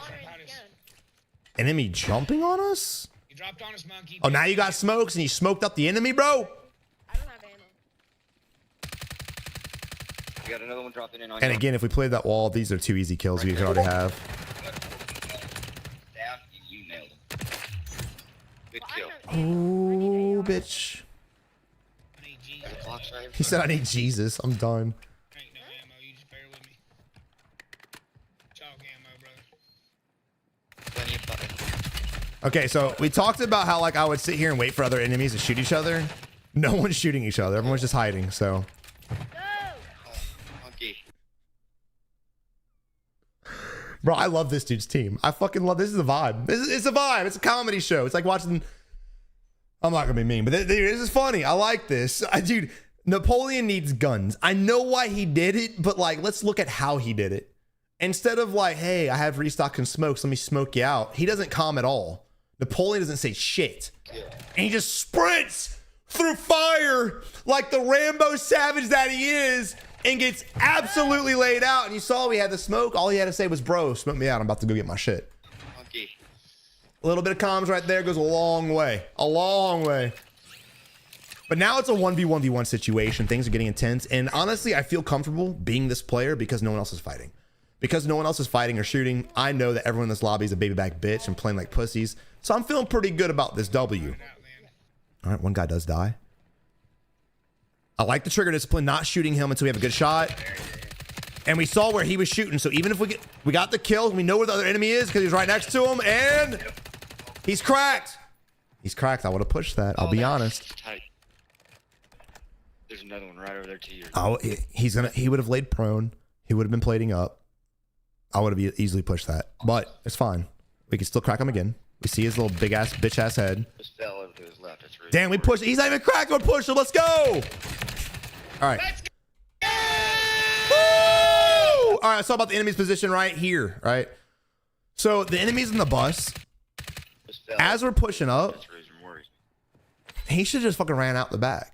Enemy jumping on us? You dropped on us, monkey. Oh, now you got smokes and you smoked up the enemy, bro? I don't have ammo. You got another one dropping in on And you. again, if we played that wall, these are 2 easy kills we could already have. Down. You nailed him. Good Well, kill. I know- Oh, bitch. I need G. The clock's right. He said I need Jesus. I'm done. Ain't no ammo. You just bear with me. Chalk ammo, brother. Plenty of fire. Okay, so we talked about how like I would sit here and wait for other enemies to shoot each other. No one's shooting each other. Everyone's just hiding. So, No! Monkey. bro, I love this dude's team. I fucking love this. Is a vibe. It's a vibe. It's a comedy show. It's like watching. I'm not gonna be mean, but this is funny. I like this. Dude, Napoleon needs guns. I know why he did it, but like, let's look at how he did it. Instead of like, hey, I have restock and smokes, let me smoke you out. He doesn't calm at all. Napoleon doesn't say shit. And he just sprints through fire like the Rambo savage that he is and gets absolutely laid out. And you saw we had the smoke. All he had to say was, bro, smoke me out. I'm about to go get my shit. Monkey. A little bit of comms right there goes a long way. A long way. But now it's a 1v1v1 situation. Things are getting intense. And honestly, I feel comfortable being this player because no one else is fighting. Because no one else is fighting or shooting, I know that everyone in this lobby is a baby back bitch and playing like pussies. So I'm feeling pretty good about this W. All right, one guy does die. I like the trigger discipline, not shooting him until we have a good shot. And we saw where he was shooting. So even if we got the kill, we know where the other enemy is because he's right next to him. And he's cracked. He's cracked. I would have pushed that. I'll be honest. Tight. There's another one right over there to you. Oh, he would have laid prone. He would have been plating up. I would have easily pushed that, but it's fine. We can still crack him again. We see his little big ass bitch ass head. Just fell over to his left. That's really Damn, we pushed. He's not even cracked. We're pushing. Let's go. All right. Woo! All right. I saw about the enemy's position right here. Right. So the enemy's in the bus. Just fell. As we're pushing up, That's the reason I'm worried. he should have just fucking ran out the back.